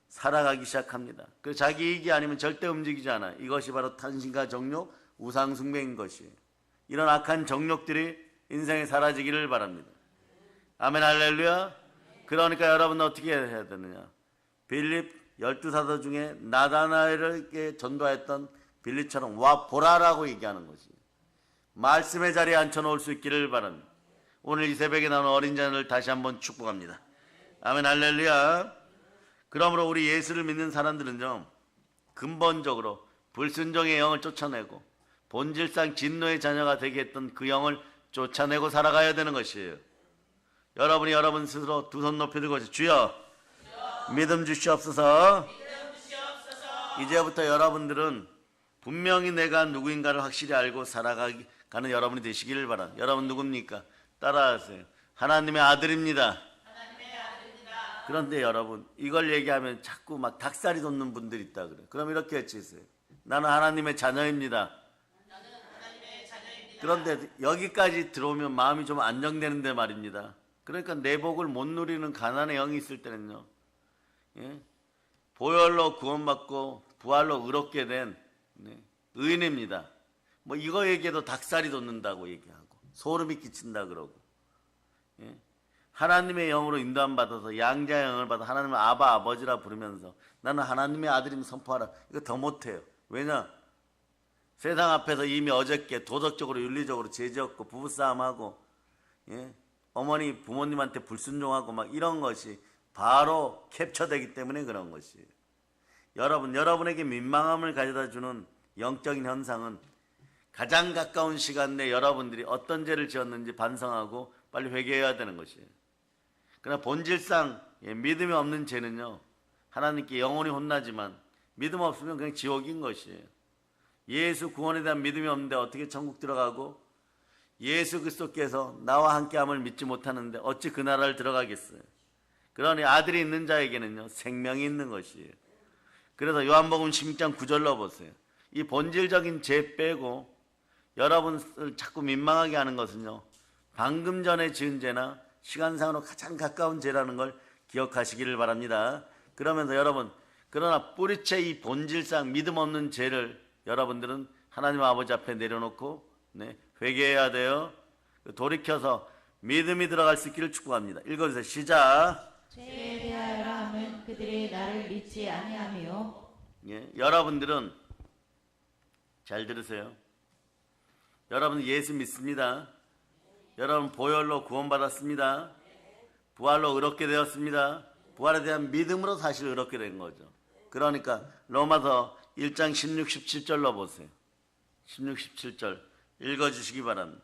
살아가기 시작합니다. 그 자기 이익이 아니면 절대 움직이지 않아요. 이것이 바로 탄신과 정욕, 우상숭배인 것이에요. 이런 악한 정욕들이 인생에 사라지기를 바랍니다. 아멘 할렐루야. 그러니까 여러분은 어떻게 해야 되느냐, 빌립 12사도 중에 나다나엘에게 전도했던 빌립처럼 와 보라라고 얘기하는 것이 말씀의 자리에 앉혀놓을 수 있기를 바랍니다. 오늘 이 새벽에 나온 어린 자녀를 다시 한번 축복합니다. 아멘 할렐루야. 그러므로 우리 예수를 믿는 사람들은요, 근본적으로 불순종의 영을 쫓아내고 본질상 진노의 자녀가 되게 했던 그 영을 쫓아내고 살아가야 되는 것이에요. 여러분이 여러분 스스로 두 손 높이 들고 주여 믿음 주시옵소서. 이제부터 여러분들은 분명히 내가 누구인가를 확실히 알고 살아가는 여러분이 되시기를 바랍니다. 여러분 누굽니까? 따라하세요. 하나님의 아들입니다. 그런데 여러분 이걸 얘기하면 자꾸 막 닭살이 돋는 분들이 있다 그래요. 그럼 이렇게 외치세요. 나는 하나님의 자녀입니다. 그런데 여기까지 들어오면 마음이 좀 안정되는데 말입니다. 그러니까 내 복을 못 누리는 가난의 영이 있을 때는요, 보혈로 구원받고 부활로 의롭게 된 의인입니다. 뭐 이거 얘기해도 닭살이 돋는다고 얘기하고 소름이 끼친다 그러고, 하나님의 영으로 인도함 받아서 양자의 영을 받아 하나님을 아바 아버지라 부르면서 나는 하나님의 아들임 선포하라. 이거 더 못해요. 왜냐? 세상 앞에서 이미 어저께 도덕적으로 윤리적으로 죄지었고 부부싸움하고 어머니 부모님한테 불순종하고 막 이런 것이 바로 캡처되기 때문에 그런 것이에요. 여러분에게 민망함을 가져다 주는 영적인 현상은 가장 가까운 시간 내에 여러분들이 어떤 죄를 지었는지 반성하고 빨리 회개해야 되는 것이에요. 그러나 본질상 믿음이 없는 죄는요, 하나님께 영원히 혼나지만 믿음 없으면 그냥 지옥인 것이에요. 예수 구원에 대한 믿음이 없는데 어떻게 천국 들어가고 예수 그리스도께서 나와 함께함을 믿지 못하는데 어찌 그 나라를 들어가겠어요? 그러니 아들이 있는 자에게는요 생명이 있는 것이에요. 그래서 요한복음 16장 9절로 보세요. 이 본질적인 죄 빼고 여러분을 자꾸 민망하게 하는 것은요 방금 전에 지은 죄나 시간상으로 가장 가까운 죄라는 걸 기억하시기를 바랍니다. 그러면서 여러분, 그러나 뿌리째 이 본질상 믿음 없는 죄를 여러분들은 하나님 아버지 앞에 내려놓고 회개해야 돼요. 돌이켜서 믿음이 들어갈 수 있기를 축복합니다. 읽어주세요. 시작. 죄에 대하여 함은 그들이 나를 믿지 아니하며. 여러분들은 잘 들으세요. 여러분 예수 믿습니다. 여러분 보혈로 구원받았습니다. 부활로 의롭게 되었습니다. 부활에 대한 믿음으로 사실 의롭게 된 거죠. 그러니까 로마서 1장 16, 17절로 보세요. 16, 17절 읽어주시기 바랍니다.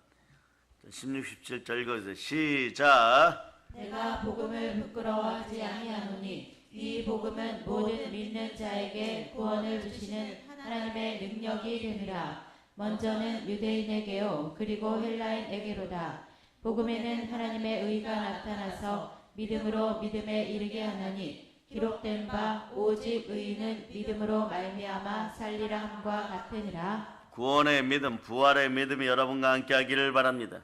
16, 17절 읽어주세요. 시작. 내가 복음을 부끄러워하지 아니하노니 이 복음은 모든 믿는 자에게 구원을 주시는 하나님의 능력이 됨이라. 먼저는 유대인에게요 그리고 헬라인에게로다. 복음에는 하나님의 의가 나타나서 믿음으로 믿음에 이르게 하나니 기록된 바 오직 의인은 믿음으로 말미암아 살리라 함과 같으니라. 구원의 믿음, 부활의 믿음이 여러분과 함께 하기를 바랍니다.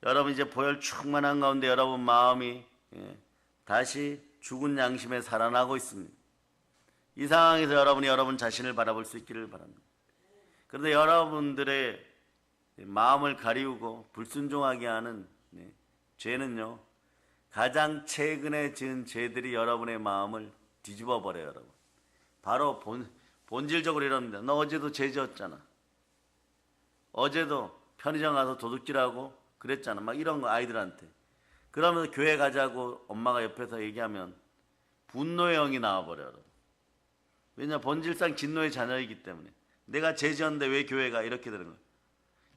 여러분 이제 보혈 충만한 가운데 여러분 마음이 다시 죽은 양심에 살아나고 있습니다. 이 상황에서 여러분이 여러분 자신을 바라볼 수 있기를 바랍니다. 그런데 여러분들의 마음을 가리우고 불순종하게 하는 죄는요 가장 최근에 지은 죄들이 여러분의 마음을 뒤집어 버려요. 여러분 바로 본질적으로 이럽니다. 너 어제도 죄 지었잖아. 어제도 편의점 가서 도둑질하고 그랬잖아. 막 이런 거 아이들한테. 그러면서 교회 가자고 엄마가 옆에서 얘기하면 분노의 영이 나와버려요. 여러분. 왜냐 본질상 진노의 자녀이기 때문에. 내가 죄 지었는데 왜 교회가 이렇게 되는 거예요.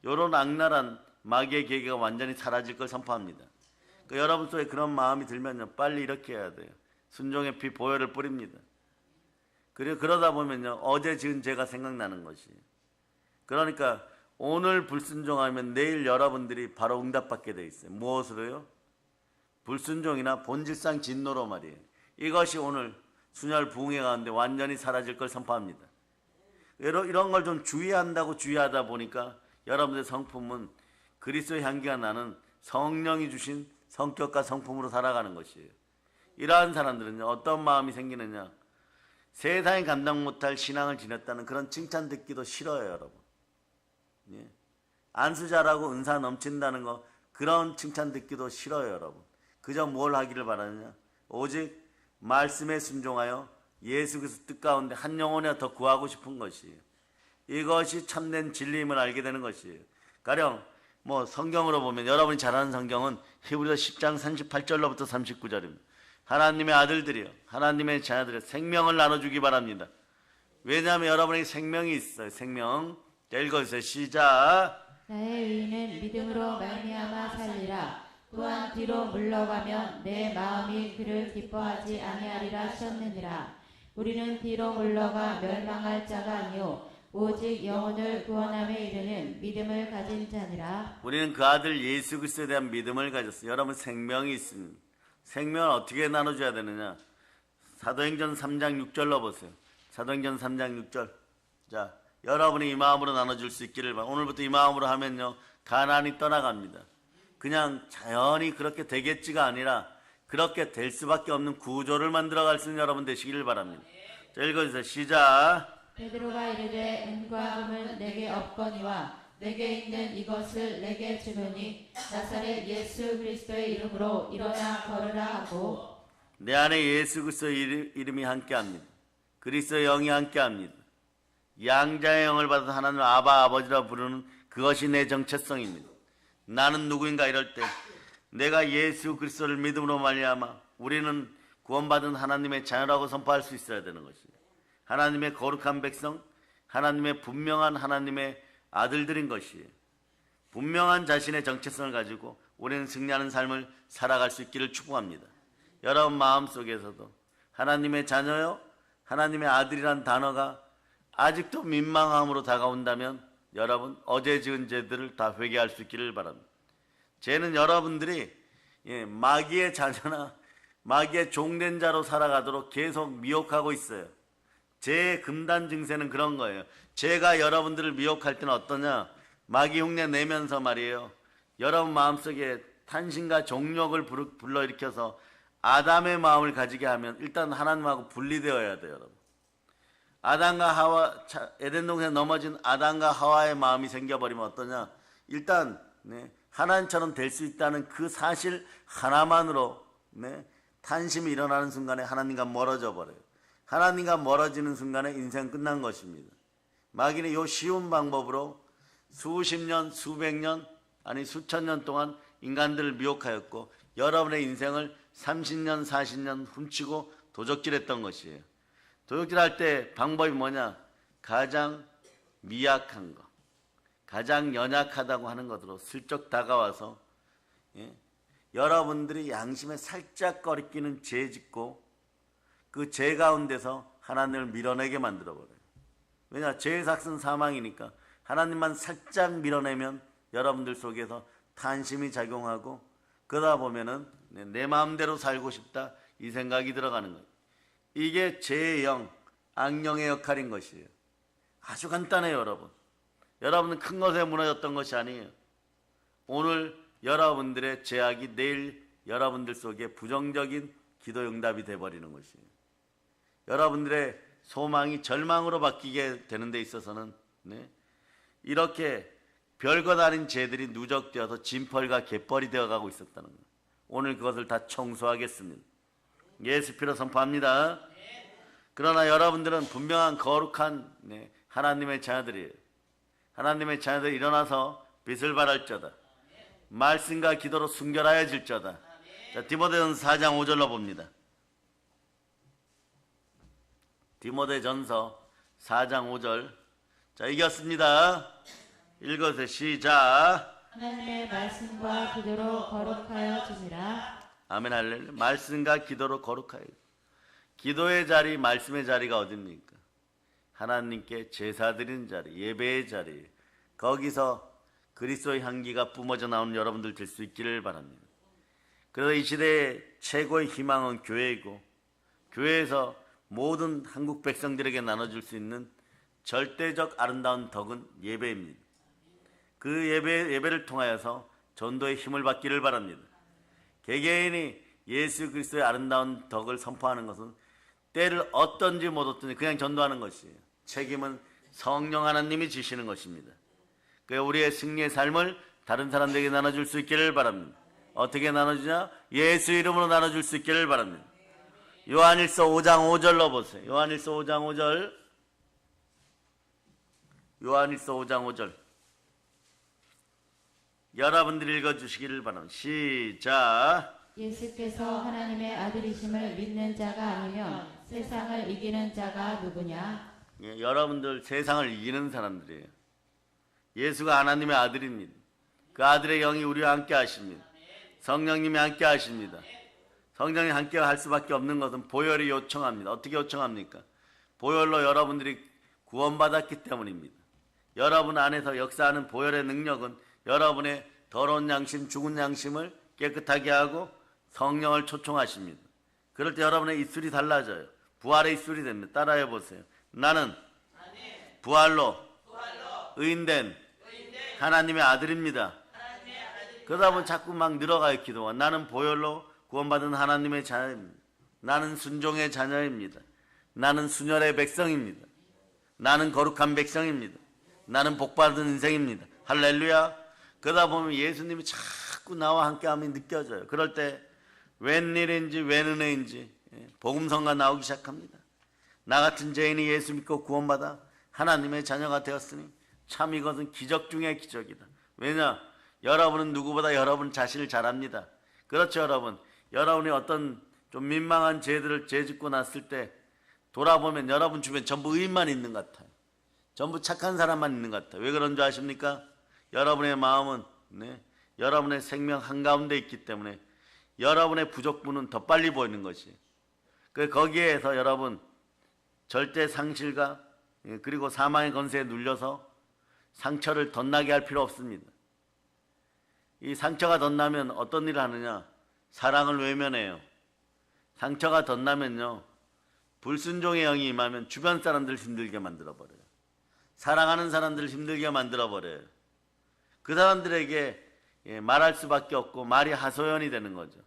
이런 악랄한 마귀의 계계가 완전히 사라질 걸 선포합니다. 그러니까 여러분 속에 그런 마음이 들면요 빨리 이렇게 해야 돼요. 순종의 피 보혈을 뿌립니다. 그리고 그러다 보면요 어제 지은 죄가 생각나는 것이에요. 그러니까 오늘 불순종하면 내일 여러분들이 바로 응답받게 돼 있어요. 무엇으로요? 불순종이나 본질상 진노로 말이에요. 이것이 오늘 순혈 부흥회 가운데 완전히 사라질 걸 선포합니다. 이런 걸 좀 주의하다 보니까 여러분들의 성품은 그리스도의 향기가 나는 성령이 주신 성격과 성품으로 살아가는 것이에요. 이러한 사람들은요 어떤 마음이 생기느냐, 세상이 감당 못할 신앙을 지녔다는 그런 칭찬 듣기도 싫어요. 여러분 안수 잘하고 은사 넘친다는 거 그런 칭찬 듣기도 싫어요. 여러분 그저 뭘 하기를 바라느냐, 오직 말씀에 순종하여 예수 그리스도 뜻 가운데 한 영혼이나 더 구하고 싶은 것이에요. 이것이 참된 진리임을 알게 되는 것이에요. 가령 성경으로 보면 여러분이 잘 아는 성경은 히브리서 10장 38절로부터 39절입니다. 하나님의 아들들이요 하나님의 자녀들의 생명을 나눠주기 바랍니다. 왜냐하면 여러분에게 생명이 있어요. 생명. 자, 읽어주세요. 시작. 나의 의인은 믿음으로 말미암아 살리라. 또한 뒤로 물러가면 내 마음이 그를 기뻐하지 아니하리라 하셨느니라. 우리는 뒤로 물러가 멸망할 자가 아니요 오직 영혼을 구원함에 이르는 믿음을 가진 자니라. 우리는 그 아들 예수 그리스도에 대한 믿음을 가졌어요. 여러분 생명이 있습니다. 생명을 어떻게 나눠줘야 되느냐, 사도행전 3장 6절로 보세요. 사도행전 3장 6절. 자, 여러분이 이 마음으로 나눠줄 수 있기를 바랍니다. 오늘부터 이 마음으로 하면요 가난이 떠나갑니다. 그냥 자연히 그렇게 되겠지가 아니라 그렇게 될 수밖에 없는 구조를 만들어갈 수 있는 여러분 되시기를 바랍니다. 자, 읽어주세요. 시작. 베드로가 이르되 은과 금은 내게 없거니와 내게 있는 이것을 내게 주노니 나사렛 예수 그리스도의 이름으로 일어나 걸으라 하고. 내 안에 예수 그리스도의 이름이 함께합니다. 그리스도의 영이 함께합니다. 양자의 영을 받아서 하나님을 아바 아버지라 부르는 그것이 내 정체성입니다. 나는 누구인가 이럴 때 내가 예수 그리스도를 믿음으로 말미암아 우리는 구원받은 하나님의 자녀라고 선포할 수 있어야 되는 것입니다. 하나님의 거룩한 백성, 하나님의 분명한 하나님의 아들들인 것이에요. 분명한 자신의 정체성을 가지고 우리는 승리하는 삶을 살아갈 수 있기를 축복합니다. 여러분 마음속에서도 하나님의 자녀요, 하나님의 아들이란 단어가 아직도 민망함으로 다가온다면 여러분 어제 지은 죄들을 다 회개할 수 있기를 바랍니다. 죄는 여러분들이 마귀의 자녀나 마귀의 종된 자로 살아가도록 계속 미혹하고 있어요. 죄의 금단 증세는 그런 거예요. 죄가 여러분들을 미혹할 때는 어떠냐? 마귀 흉내 내면서 말이에요. 여러분 마음속에 탄신과 종욕을 불러일으켜서 아담의 마음을 가지게 하면 일단 하나님하고 분리되어야 돼요, 여러분. 아담과 하와, 에덴 동산에 넘어진 아담과 하와의 마음이 생겨버리면 어떠냐? 일단 하나님처럼 될 수 있다는 그 사실 하나만으로 탄심이 일어나는 순간에 하나님과 멀어져 버려요. 하나님과 멀어지는 순간에 인생 끝난 것입니다. 마귀는 요 쉬운 방법으로 수십 년, 수백 년, 아니 수천 년 동안 인간들을 미혹하였고 여러분의 인생을 30년, 40년 훔치고 도적질했던 것이에요. 도적질할 때 방법이 뭐냐? 가장 미약한 거, 가장 연약하다고 하는 것으로 슬쩍 다가와서 여러분들이 양심에 살짝 거리끼는 죄 짓고 그 죄 가운데서 하나님을 밀어내게 만들어버려요. 왜냐? 죄의 삭은 사망이니까 하나님만 살짝 밀어내면 여러분들 속에서 탄심이 작용하고 그러다 보면은 내 마음대로 살고 싶다 이 생각이 들어가는 거예요. 이게 죄의 영, 악령의 역할인 것이에요. 아주 간단해요, 여러분. 여러분은 큰 것에 무너졌던 것이 아니에요. 오늘 여러분들의 죄악이 내일 여러분들 속에 부정적인 기도 응답이 돼버리는 것이에요. 여러분들의 소망이 절망으로 바뀌게 되는 데 있어서는 이렇게 별것 아닌 죄들이 누적되어서 진펄과 갯벌이 되어가고 있었다는 거예요. 오늘 그것을 다 청소하겠습니다. 예수 피로 선포합니다. 그러나 여러분들은 분명한 거룩한 하나님의 자녀들이에요. 하나님의 자녀들이 일어나서 빛을 발할지어다. 말씀과 기도로 순결하여질지어다. 자, 디모데전서 4장 5절로 봅니다. 디모데전서 4장 5절. 자, 읽었습니다. 읽어서 시작. 하나님의 말씀과 기도로 거룩하여 주니라. 아멘 할렐루야. 말씀과 기도로 거룩하여. 기도의 자리, 말씀의 자리가 어딥니까? 하나님께 제사 드리는 자리, 예배의 자리. 거기서 그리스도의 향기가 뿜어져 나오는 여러분들 될 수 있기를 바랍니다. 그래서 이 시대의 최고의 희망은 교회이고 교회에서 모든 한국 백성들에게 나눠줄 수 있는 절대적 아름다운 덕은 예배입니다. 그 예배를 통하여서 전도의 힘을 받기를 바랍니다. 개개인이 예수 그리스도의 아름다운 덕을 선포하는 것은 때를 얻든지 못 얻든지 그냥 전도하는 것이에요. 책임은 성령 하나님이 지시는 것입니다. 그래서 우리의 승리의 삶을 다른 사람들에게 나눠줄 수 있기를 바랍니다. 어떻게 나눠주냐? 예수 이름으로 나눠줄 수 있기를 바랍니다. 요한일서 5장 5절로 보세요. 요한일서 5장 5절. 요한일서 5장 5절. 여러분들이 읽어주시기를 바랍니다. 시작. 예수께서 하나님의 아들이심을 믿는 자가 아니면 세상을 이기는 자가 누구냐? 여러분들 세상을 이기는 사람들이에요. 예수가 하나님의 아들입니다. 그 아들의 영이 우리와 함께 하십니다. 성령님이 함께 하십니다. 성령이 함께 할 수밖에 없는 것은 보혈이 요청합니다. 어떻게 요청합니까? 보혈로 여러분들이 구원받았기 때문입니다. 여러분 안에서 역사하는 보혈의 능력은 여러분의 더러운 양심, 죽은 양심을 깨끗하게 하고 성령을 초청하십니다. 그럴 때 여러분의 입술이 달라져요. 부활의 입술이 됩니다. 따라해 보세요. 나는 부활로 의인된 하나님의 아들입니다. 그러다 보면 자꾸 막 늘어가요, 기도가. 나는 보혈로 구원받은 하나님의 자녀입니다. 나는 순종의 자녀입니다. 나는 순혈의 백성입니다. 나는 거룩한 백성입니다. 나는 복받은 인생입니다. 할렐루야. 그러다 보면 예수님이 자꾸 나와 함께함이 느껴져요. 그럴 때 웬일인지 웬 은혜인지 복음성가 나오기 시작합니다. 나 같은 죄인이 예수 믿고 구원받아 하나님의 자녀가 되었으니 참 이것은 기적 중의 기적이다. 왜냐? 여러분은 누구보다 여러분 자신을 잘 압니다. 그렇죠, 여러분. 여러분이 어떤 좀 민망한 죄들을 죄 짓고 났을 때 돌아보면 여러분 주변 전부 의인만 있는 것 같아요. 전부 착한 사람만 있는 것 같아요. 왜 그런 줄 아십니까? 여러분의 마음은 여러분의 생명 한가운데 있기 때문에 여러분의 부족분은 더 빨리 보이는 것이에요. 거기에서 여러분 절대 상실과 그리고 사망의 권세에 눌려서 상처를 덧나게 할 필요 없습니다. 이 상처가 덧나면 어떤 일을 하느냐? 사랑을 외면해요. 상처가 덧나면요, 불순종의 영이 임하면 주변 사람들 힘들게 만들어버려요. 사랑하는 사람들을 힘들게 만들어버려요. 그 사람들에게 말할 수밖에 없고 말이 하소연이 되는 거죠.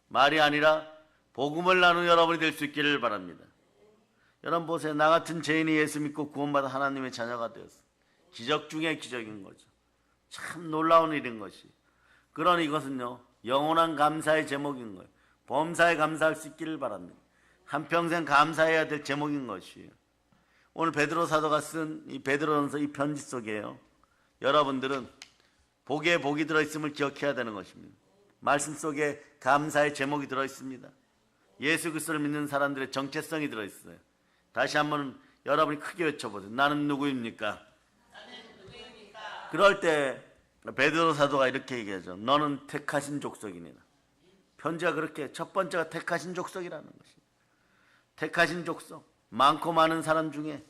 말이 아니라 복음을 나누는 여러분이 될 수 있기를 바랍니다. 여러분 보세요. 나 같은 죄인이 예수 믿고 구원받아 하나님의 자녀가 되었어요. 기적 중에 기적인 거죠. 참 놀라운 일인 것이. 그러니 이것은요, 영원한 감사의 제목인 거예요. 범사에 감사할 수 있기를 바랍니다. 한평생 감사해야 될 제목인 것이에요. 오늘 베드로 사도가 쓴 이 베드로전서 이 편지 속에요, 여러분들은 복에 복이 들어있음을 기억해야 되는 것입니다. 말씀 속에 감사의 제목이 들어있습니다. 예수 그리스도를 믿는 사람들의 정체성이 들어있어요. 다시 한번 여러분이 크게 외쳐보세요. 나는 누구입니까? 그럴 때 베드로 사도가 이렇게 얘기하죠. 너는 택하신 족속이니라. 편지가 그렇게 첫 번째가 택하신 족속이라는 것입니다. 택하신 족속, 많고 많은 사람 중에,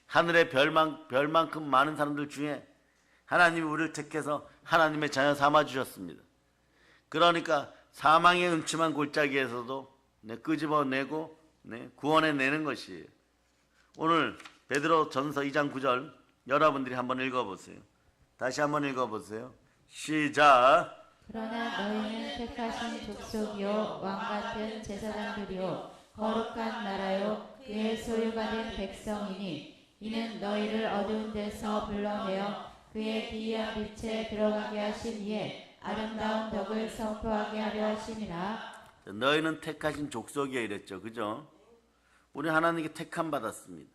하늘의 별만큼 많은 사람들 중에 하나님이 우리를 택해서 하나님의 자녀 삼아주셨습니다. 그러니까 사망의 음침한 골짜기에서도 끄집어내고 구원해내는 것이에요. 오늘 베드로 전서 2장 9절 여러분들이 한번 읽어보세요. 다시 한번 읽어보세요. 시작. 그러나 너희는 택하신 족속이요 왕같은 제사장들이요 거룩한 나라요 그의 소유가 된 백성이니 이는 너희를 어두운 데서 불러내어 그의 기이한 빛에 들어가게 하신 이에 아름다운 덕을 선포하게 하려 하심이라. 너희는 택하신 족속이야 이랬죠. 그죠? 우리 하나님께 택함 받았습니다.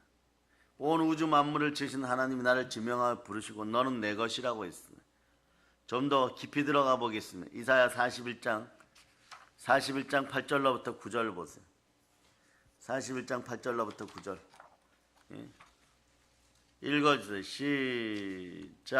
온 우주 만물을 지으신 하나님이 나를 지명하여 부르시고 너는 내 것이라고 했어요. 좀 더 깊이 들어가 보겠습니다. 이사야 41장 8절로부터 9절 보세요. 41장 8절로부터 9절 읽어주세요. 시작.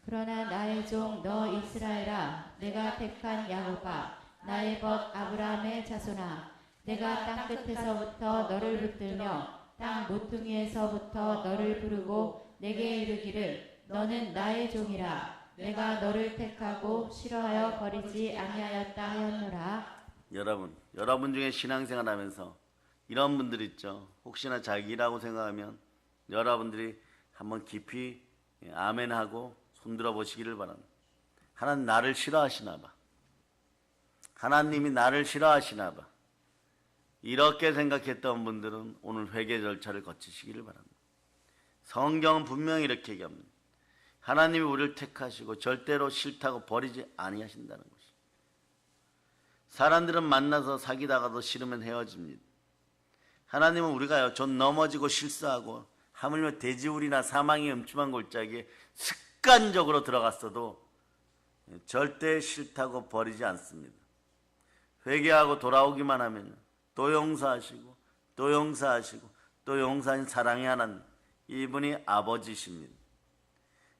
그러나 나의 종 너 이스라엘아 내가 택한 야곱아 나의 벗 아브라함의 자손아 내가 땅 끝에서부터 너를 붙들며 땅 모퉁이에서부터 너를 부르고 내게 이르기를 너는 나의 종이라 내가 너를 택하고 싫어하여 버리지 아니하였다 하였노라. 여러분 중에 신앙생활 하면서 이런 분들 있죠. 혹시나 자기라고 생각하면 여러분들이 한번 깊이 아멘하고 손들어 보시기를 바랍니다. 하나님 나를 싫어하시나 봐. 하나님이 나를 싫어하시나 봐. 이렇게 생각했던 분들은 오늘 회개 절차를 거치시기를 바랍니다. 성경은 분명히 이렇게 얘기합니다. 하나님이 우리를 택하시고 절대로 싫다고 버리지 아니하신다는 것입니다. 사람들은 만나서 사귀다가도 싫으면 헤어집니다. 하나님은 우리가요, 좀 넘어지고 실수하고 하물며 돼지우리나 사망의 음침한 골짜기에 습관적으로 들어갔어도 절대 싫다고 버리지 않습니다. 회개하고 돌아오기만 하면 또 용서하시고 또 용서하시고 또 용서하신 사랑의 하나님, 이분이 아버지십니다.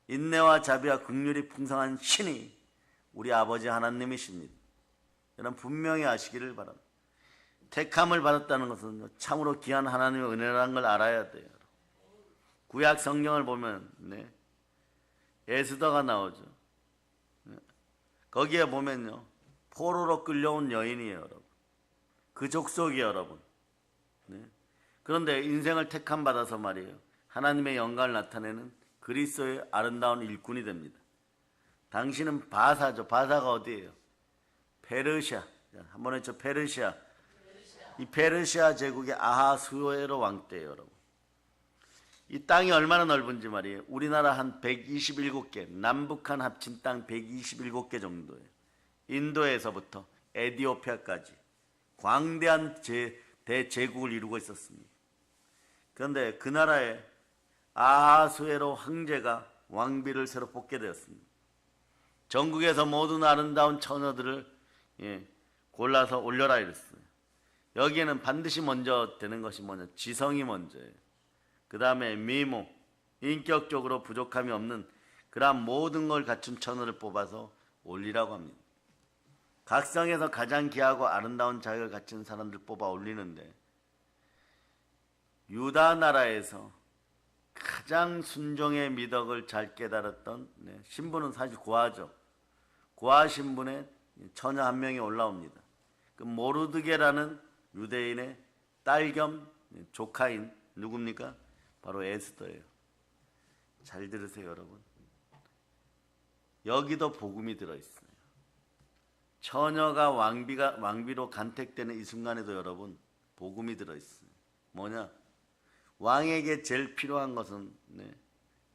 인내와 자비와 긍휼이 풍성한 신이 우리 아버지 하나님이십니다. 여러분 분명히 아시기를 바랍니다. 택함을 받았다는 것은 참으로 귀한 하나님의 은혜라는 걸 알아야 돼요. 구약 성경을 보면 에스더가 나오죠. 거기에 보면요, 포로로 끌려온 여인이에요, 여러분. 그 족속이에요, 여러분. 그런데 인생을 택함 받아서 말이에요, 하나님의 영광을 나타내는 그리스도의 아름다운 일꾼이 됩니다. 당신은 바사죠. 바사가 어디예요? 페르시아. 한번 했죠. 페르시아. 이 페르시아 제국의 아하수에로 왕 때예요, 여러분. 이 땅이 얼마나 넓은지 말이에요. 우리나라 한 127개, 남북한 합친 땅 127개 정도예요. 인도에서부터 에티오피아까지 광대한 대제국을 이루고 있었습니다. 그런데 그 나라에 아하수에로 황제가 왕비를 새로 뽑게 되었습니다. 전국에서 모든 아름다운 처녀들을 골라서 올려라 이랬어요. 여기에는 반드시 먼저 되는 것이 뭐냐? 지성이 먼저예요. 그 다음에 미모, 인격적으로 부족함이 없는 그러한 모든 걸 갖춘 처녀를 뽑아서 올리라고 합니다. 각성에서 가장 귀하고 아름다운 자격을 갖춘 사람들 뽑아 올리는데, 유다 나라에서 가장 순종의 미덕을 잘 깨달았던 신부는 사실 고아죠. 고아 신분의 처녀 한 명이 올라옵니다. 그 모르드게라는 유대인의 딸 겸 조카인 누굽니까? 바로 에스더예요. 잘 들으세요, 여러분. 여기도 복음이 들어있어요. 처녀가 왕비로 간택되는 이 순간에도 여러분 복음이 들어있어요. 뭐냐? 왕에게 제일 필요한 것은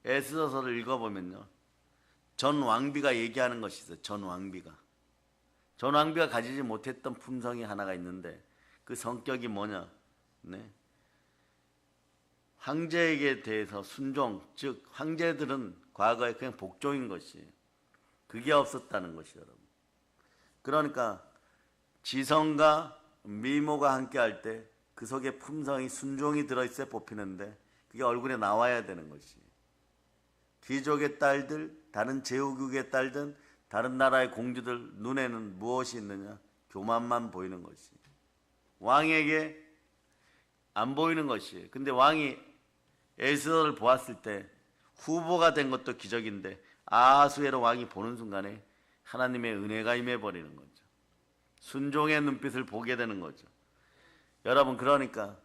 에스더서를 읽어보면요, 전 왕비가 얘기하는 것이 있어요. 전 왕비가 가지지 못했던 품성이 하나가 있는데 그 성격이 뭐냐? 황제에게 대해서 순종, 즉 황제들은 과거에 그냥 복종인 것이에요. 그게 없었다는 것이 여러분. 그러니까 지성과 미모가 함께 할 때 그 속에 품성이 순종이 들어있어야 뽑히는데 그게 얼굴에 나와야 되는 것이에요. 귀족의 딸들, 다른 제후국의 딸들, 다른 나라의 공주들 눈에는 무엇이 있느냐? 교만만 보이는 것이에요. 왕에게 안 보이는 것이에요. 근데 왕이 에스더를 보았을 때 후보가 된 것도 기적인데 아하수에로 왕이 보는 순간에 하나님의 은혜가 임해버리는 거죠. 순종의 눈빛을 보게 되는 거죠. 여러분, 그러니까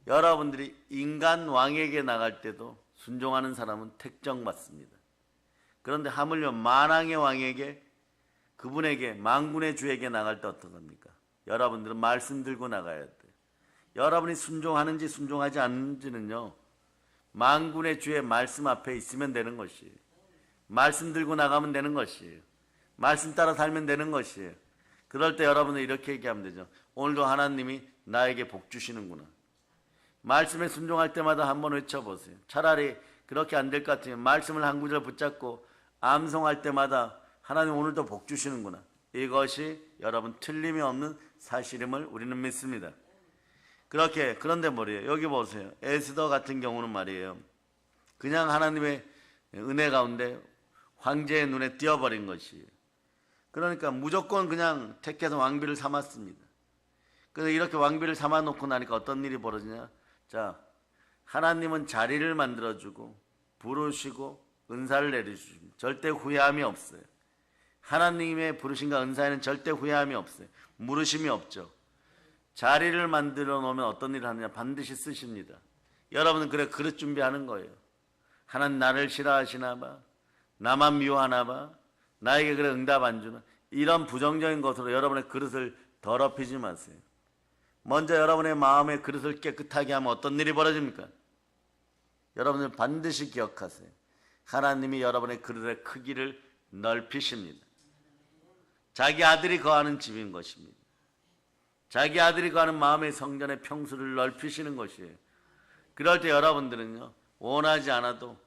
여러분들이 인간 왕에게 나갈 때도 순종하는 사람은 택정받습니다. 그런데 하물며 만왕의 왕에게, 그분에게, 만군의 주에게 나갈 때 어떡합니까? 여러분들은 말씀 들고 나가야 돼요. 여러분이 순종하는지 순종하지 않는지는요, 만군의 주의 말씀 앞에 있으면 되는 것이에요. 말씀 들고 나가면 되는 것이에요. 말씀 따라 살면 되는 것이에요. 그럴 때 여러분은 이렇게 얘기하면 되죠. 오늘도 하나님이 나에게 복 주시는구나. 말씀에 순종할 때마다 한번 외쳐보세요. 차라리 그렇게 안 될 것 같으면 말씀을 한 구절 붙잡고 암송할 때마다 하나님 오늘도 복 주시는구나. 이것이 여러분 틀림이 없는 사실임을 우리는 믿습니다. 그런데 뭐래요? 여기 보세요. 에스더 같은 경우는 말이에요, 그냥 하나님의 은혜 가운데 황제의 눈에 띄어버린 것이에요. 그러니까 무조건 그냥 택해서 왕비를 삼았습니다. 그래서 이렇게 왕비를 삼아놓고 나니까 어떤 일이 벌어지냐? 자, 하나님은 자리를 만들어주고 부르시고 은사를 내려주십니다. 절대 후회함이 없어요. 하나님의 부르심과 은사에는 절대 후회함이 없어요. 물으심이 없죠. 자리를 만들어 놓으면 어떤 일을 하느냐? 반드시 쓰십니다. 여러분은 그래 그릇 준비하는 거예요. 하나님 나를 싫어하시나 봐, 나만 미워하나 봐, 나에게 그래 응답 안 주나, 이런 부정적인 것으로 여러분의 그릇을 더럽히지 마세요. 먼저 여러분의 마음의 그릇을 깨끗하게 하면 어떤 일이 벌어집니까? 여러분들 반드시 기억하세요. 하나님이 여러분의 그릇의 크기를 넓히십니다. 자기 아들이 거하는 집인 것입니다. 자기 아들이 거하는 마음의 성전의 평수를 넓히시는 것이에요. 그럴 때 여러분들은요, 원하지 않아도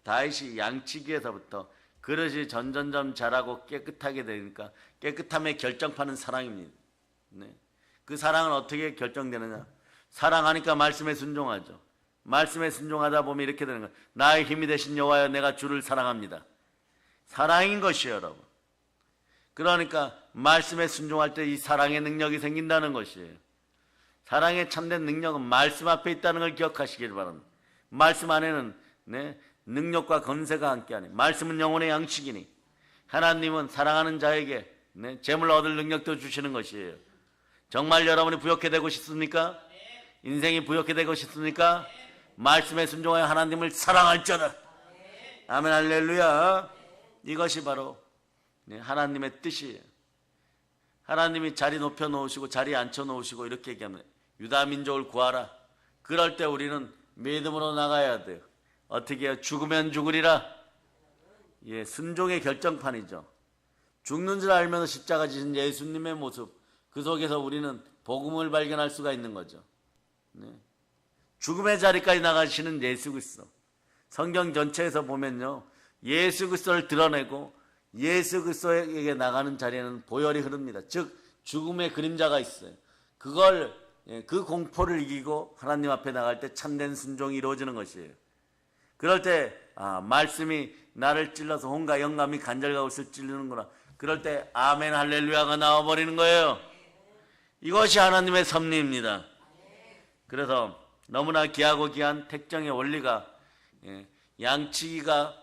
다윗이 양치기에서부터 그릇이 점점점 자라고 깨끗하게 되니까 깨끗함의 결정판은 사랑입니다. 그 사랑은 어떻게 결정되느냐? 사랑하니까 말씀에 순종하죠. 말씀에 순종하다 보면 이렇게 되는 거예요. 나의 힘이 되신 여호와여, 내가 주를 사랑합니다. 사랑인 것이에요, 여러분. 그러니까 말씀에 순종할 때 이 사랑의 능력이 생긴다는 것이에요. 사랑의 참된 능력은 말씀 앞에 있다는 걸 기억하시길 바랍니다. 말씀 안에는 능력과 건세가 함께하니, 말씀은 영혼의 양식이니, 하나님은 사랑하는 자에게 재물 얻을 능력도 주시는 것이에요. 정말 여러분이 부욕해 되고 싶습니까? 인생이 부욕해 되고 싶습니까? 말씀에 순종하여 하나님을 사랑할지어다. 아멘, 할렐루야. 이것이 바로 하나님의 뜻이에요. 하나님이 자리 높여 놓으시고 자리에 앉혀 놓으시고 이렇게 얘기하면 유다 민족을 구하라. 그럴 때 우리는 믿음으로 나가야 돼요. 어떻게 해요? 죽으면 죽으리라. 예, 순종의 결정판이죠. 죽는 줄 알면서 십자가 지신 예수님의 모습, 그 속에서 우리는 복음을 발견할 수가 있는 거죠. 죽음의 자리까지 나가시는 예수 그리스도. 성경 전체에서 보면요, 예수 그리스도를 드러내고 예수 그리스도에게 나가는 자리에는 보혈이 흐릅니다. 즉 죽음의 그림자가 있어요. 그 공포를 이기고 하나님 앞에 나갈 때 참된 순종이 이루어지는 것이에요. 그럴 때 말씀이 나를 찔러서 혼과 영감이 간절과 옷을 찌르는구나. 그럴 때 아멘 할렐루야가 나와버리는 거예요. 이것이 하나님의 섭리입니다. 그래서 너무나 귀하고 귀한 택정의 원리가 양치기가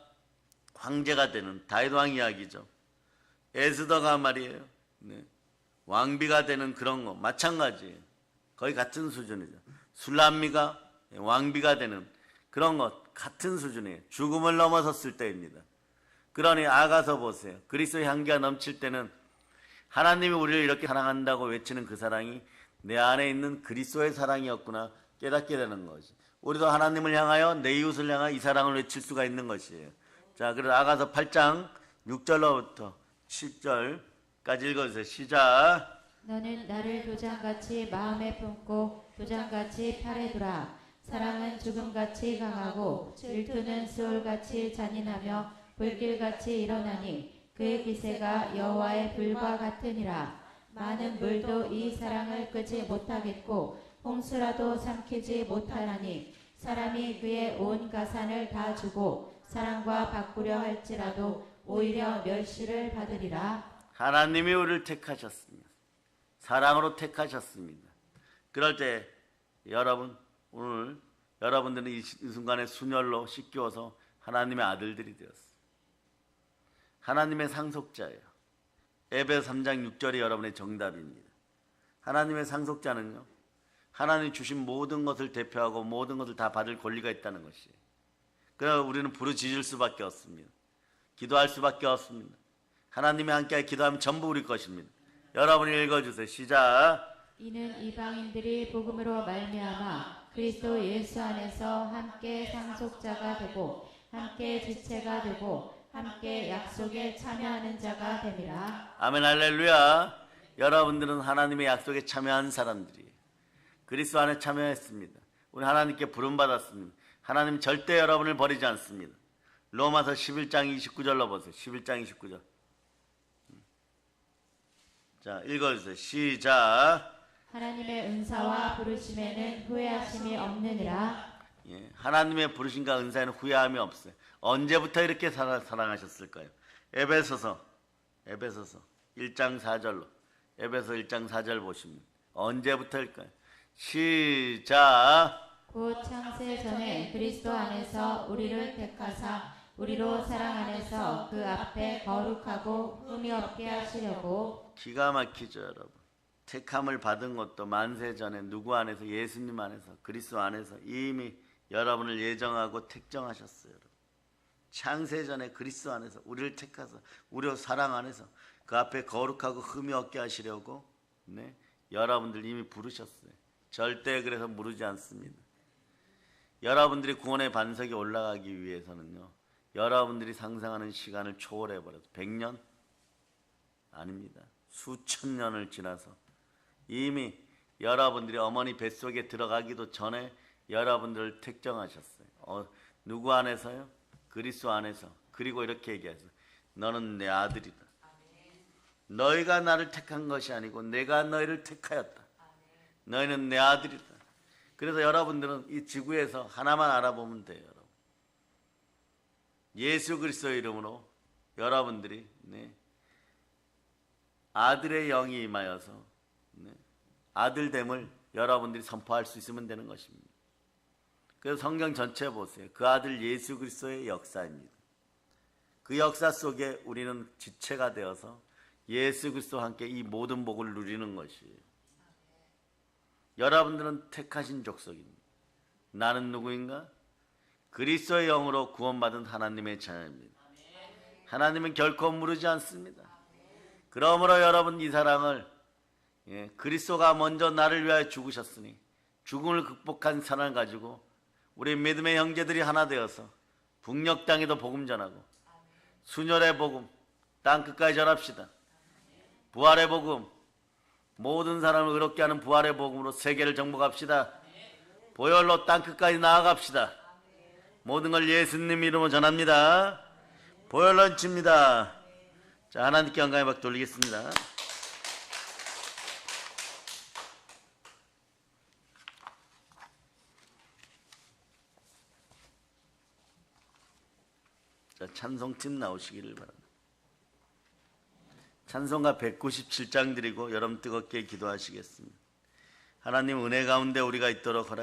황제가 되는 다윗 왕 이야기죠. 에스더가 말이에요. 왕비가 되는 그런 거 마찬가지예요. 거의 같은 수준이죠. 술람미가 왕비가 되는 그런 것 같은 수준이에요. 죽음을 넘어섰을 때입니다. 그러니 아가서 보세요. 그리스도의 향기가 넘칠 때는 하나님이 우리를 이렇게 사랑한다고 외치는 그 사랑이 내 안에 있는 그리스도의 사랑이었구나 깨닫게 되는 것이. 우리도 하나님을 향하여 내 이웃을 향하여 이 사랑을 외칠 수가 있는 것이에요. 자, 그래서 아가서 8장 6절로부터 10절까지 읽어주세요. 시작. 너는 나를 도장같이 마음에 품고 도장같이 팔에 두라. 사랑은 죽음같이 강하고 질투는 수월같이 잔인하며 불길같이 일어나니 그의 기세가 여호와의 불과 같으니라. 많은 물도 이 사랑을 끄지 못하겠고 홍수라도 삼키지 못하나니 사람이 그의 온 가산을 다 주고 사랑과 바꾸려 할지라도 오히려 멸시를 받으리라. 하나님이 우리를 택하셨습니다. 사랑으로 택하셨습니다. 그럴 때 여러분 오늘 여러분들은 이 순간에 순혈로 씻겨서 하나님의 아들들이 되었어요. 하나님의 상속자예요. 에베소 3장 6절이 여러분의 정답입니다. 하나님의 상속자는요, 하나님이 주신 모든 것을 대표하고 모든 것을 다 받을 권리가 있다는 것이에요. 그래서 우리는 부르짖을 수밖에 없습니다. 기도할 수밖에 없습니다. 하나님이 함께 기도하면 전부 우리 것입니다. 여러분이 읽어주세요. 시작. 이는 이방인들이 복음으로 말미암아 그리스도 예수 안에서 함께 상속자가 되고 함께 지체가 되고 함께 약속에 참여하는 자가 됨이라. 아멘 할렐루야. 여러분들은 하나님의 약속에 참여한 사람들이에요. 그리스도 안에 참여했습니다. 우리 하나님께 부름받았습니다. 하나님 절대 여러분을 버리지 않습니다. 로마서 11장 29절로 보세요. 11장 29절. 자, 읽어주세요. 시작. 하나님의 은사와 부르심에는 후회하심이 없느니라. 예, 하나님의 부르심과 은사에는 후회함이 없어요. 언제부터 이렇게 사랑하셨을까요? 에베소서 1장 4절로 에베소 1장 4절 보시면 언제부터일까요? 시작. 곧 창세 전에 그리스도 안에서 우리를 택하사 우리로 사랑 안에서 그 앞에 거룩하고 흠이 없게 하시려고. 기가 막히죠, 여러분. 택함을 받은 것도 만세 전에 누구 안에서? 예수님 안에서, 그리스도 안에서 이미 여러분을 예정하고 택정하셨어요. 여러분. 창세 전에 그리스도 안에서 우리를 택하사 우리로 사랑 안에서 그 앞에 거룩하고 흠이 없게 하시려고 여러분들 이미 부르셨어요. 절대 그래서 무르지 않습니다. 여러분들이 구원의 반석에 올라가기 위해서는요, 여러분들이 상상하는 시간을 초월해버려서 100년? 아닙니다. 수천 년을 지나서 이미 여러분들이 어머니 뱃속에 들어가기도 전에 여러분들을 택정하셨어요. 누구 안에서요? 그리스도 안에서. 그리고 이렇게 얘기하세요. 너는 내 아들이다. 너희가 나를 택한 것이 아니고 내가 너희를 택하였다. 너희는 내 아들이다. 그래서 여러분들은 이 지구에서 하나만 알아보면 돼요. 여러분. 예수 그리스도의 이름으로 여러분들이 아들의 영이 임하여서 아들됨을 여러분들이 선포할 수 있으면 되는 것입니다. 그래서 성경 전체 보세요. 그 아들 예수 그리스도의 역사입니다. 그 역사 속에 우리는 지체가 되어서 예수 그리스도와 함께 이 모든 복을 누리는 것이에요. 여러분들은 택하신 족속입니다. 나는 누구인가? 그리스도의 영으로 구원받은 하나님의 자녀입니다. 하나님은 결코 무르지 않습니다. 그러므로 여러분 이 사랑을 그리스도가 먼저 나를 위하여 죽으셨으니 죽음을 극복한 사랑을 가지고 우리 믿음의 형제들이 하나 되어서 북녘 땅에도 복음 전하고 순혈의 복음 땅 끝까지 전합시다. 부활의 복음 모든 사람을 의롭게 하는 부활의 복음으로 세계를 정복합시다. 보혈로 땅 끝까지 나아갑시다. 모든 걸 예수님 이름으로 전합니다. 보혈로 얹힙니다. 자, 하나님께 영광의 박 돌리겠습니다. 자, 찬송팀 나오시기를 바랍니다. 찬송가 197장 드리고 여러분 뜨겁게 기도하시겠습니다. 하나님 은혜 가운데 우리가 있도록 허락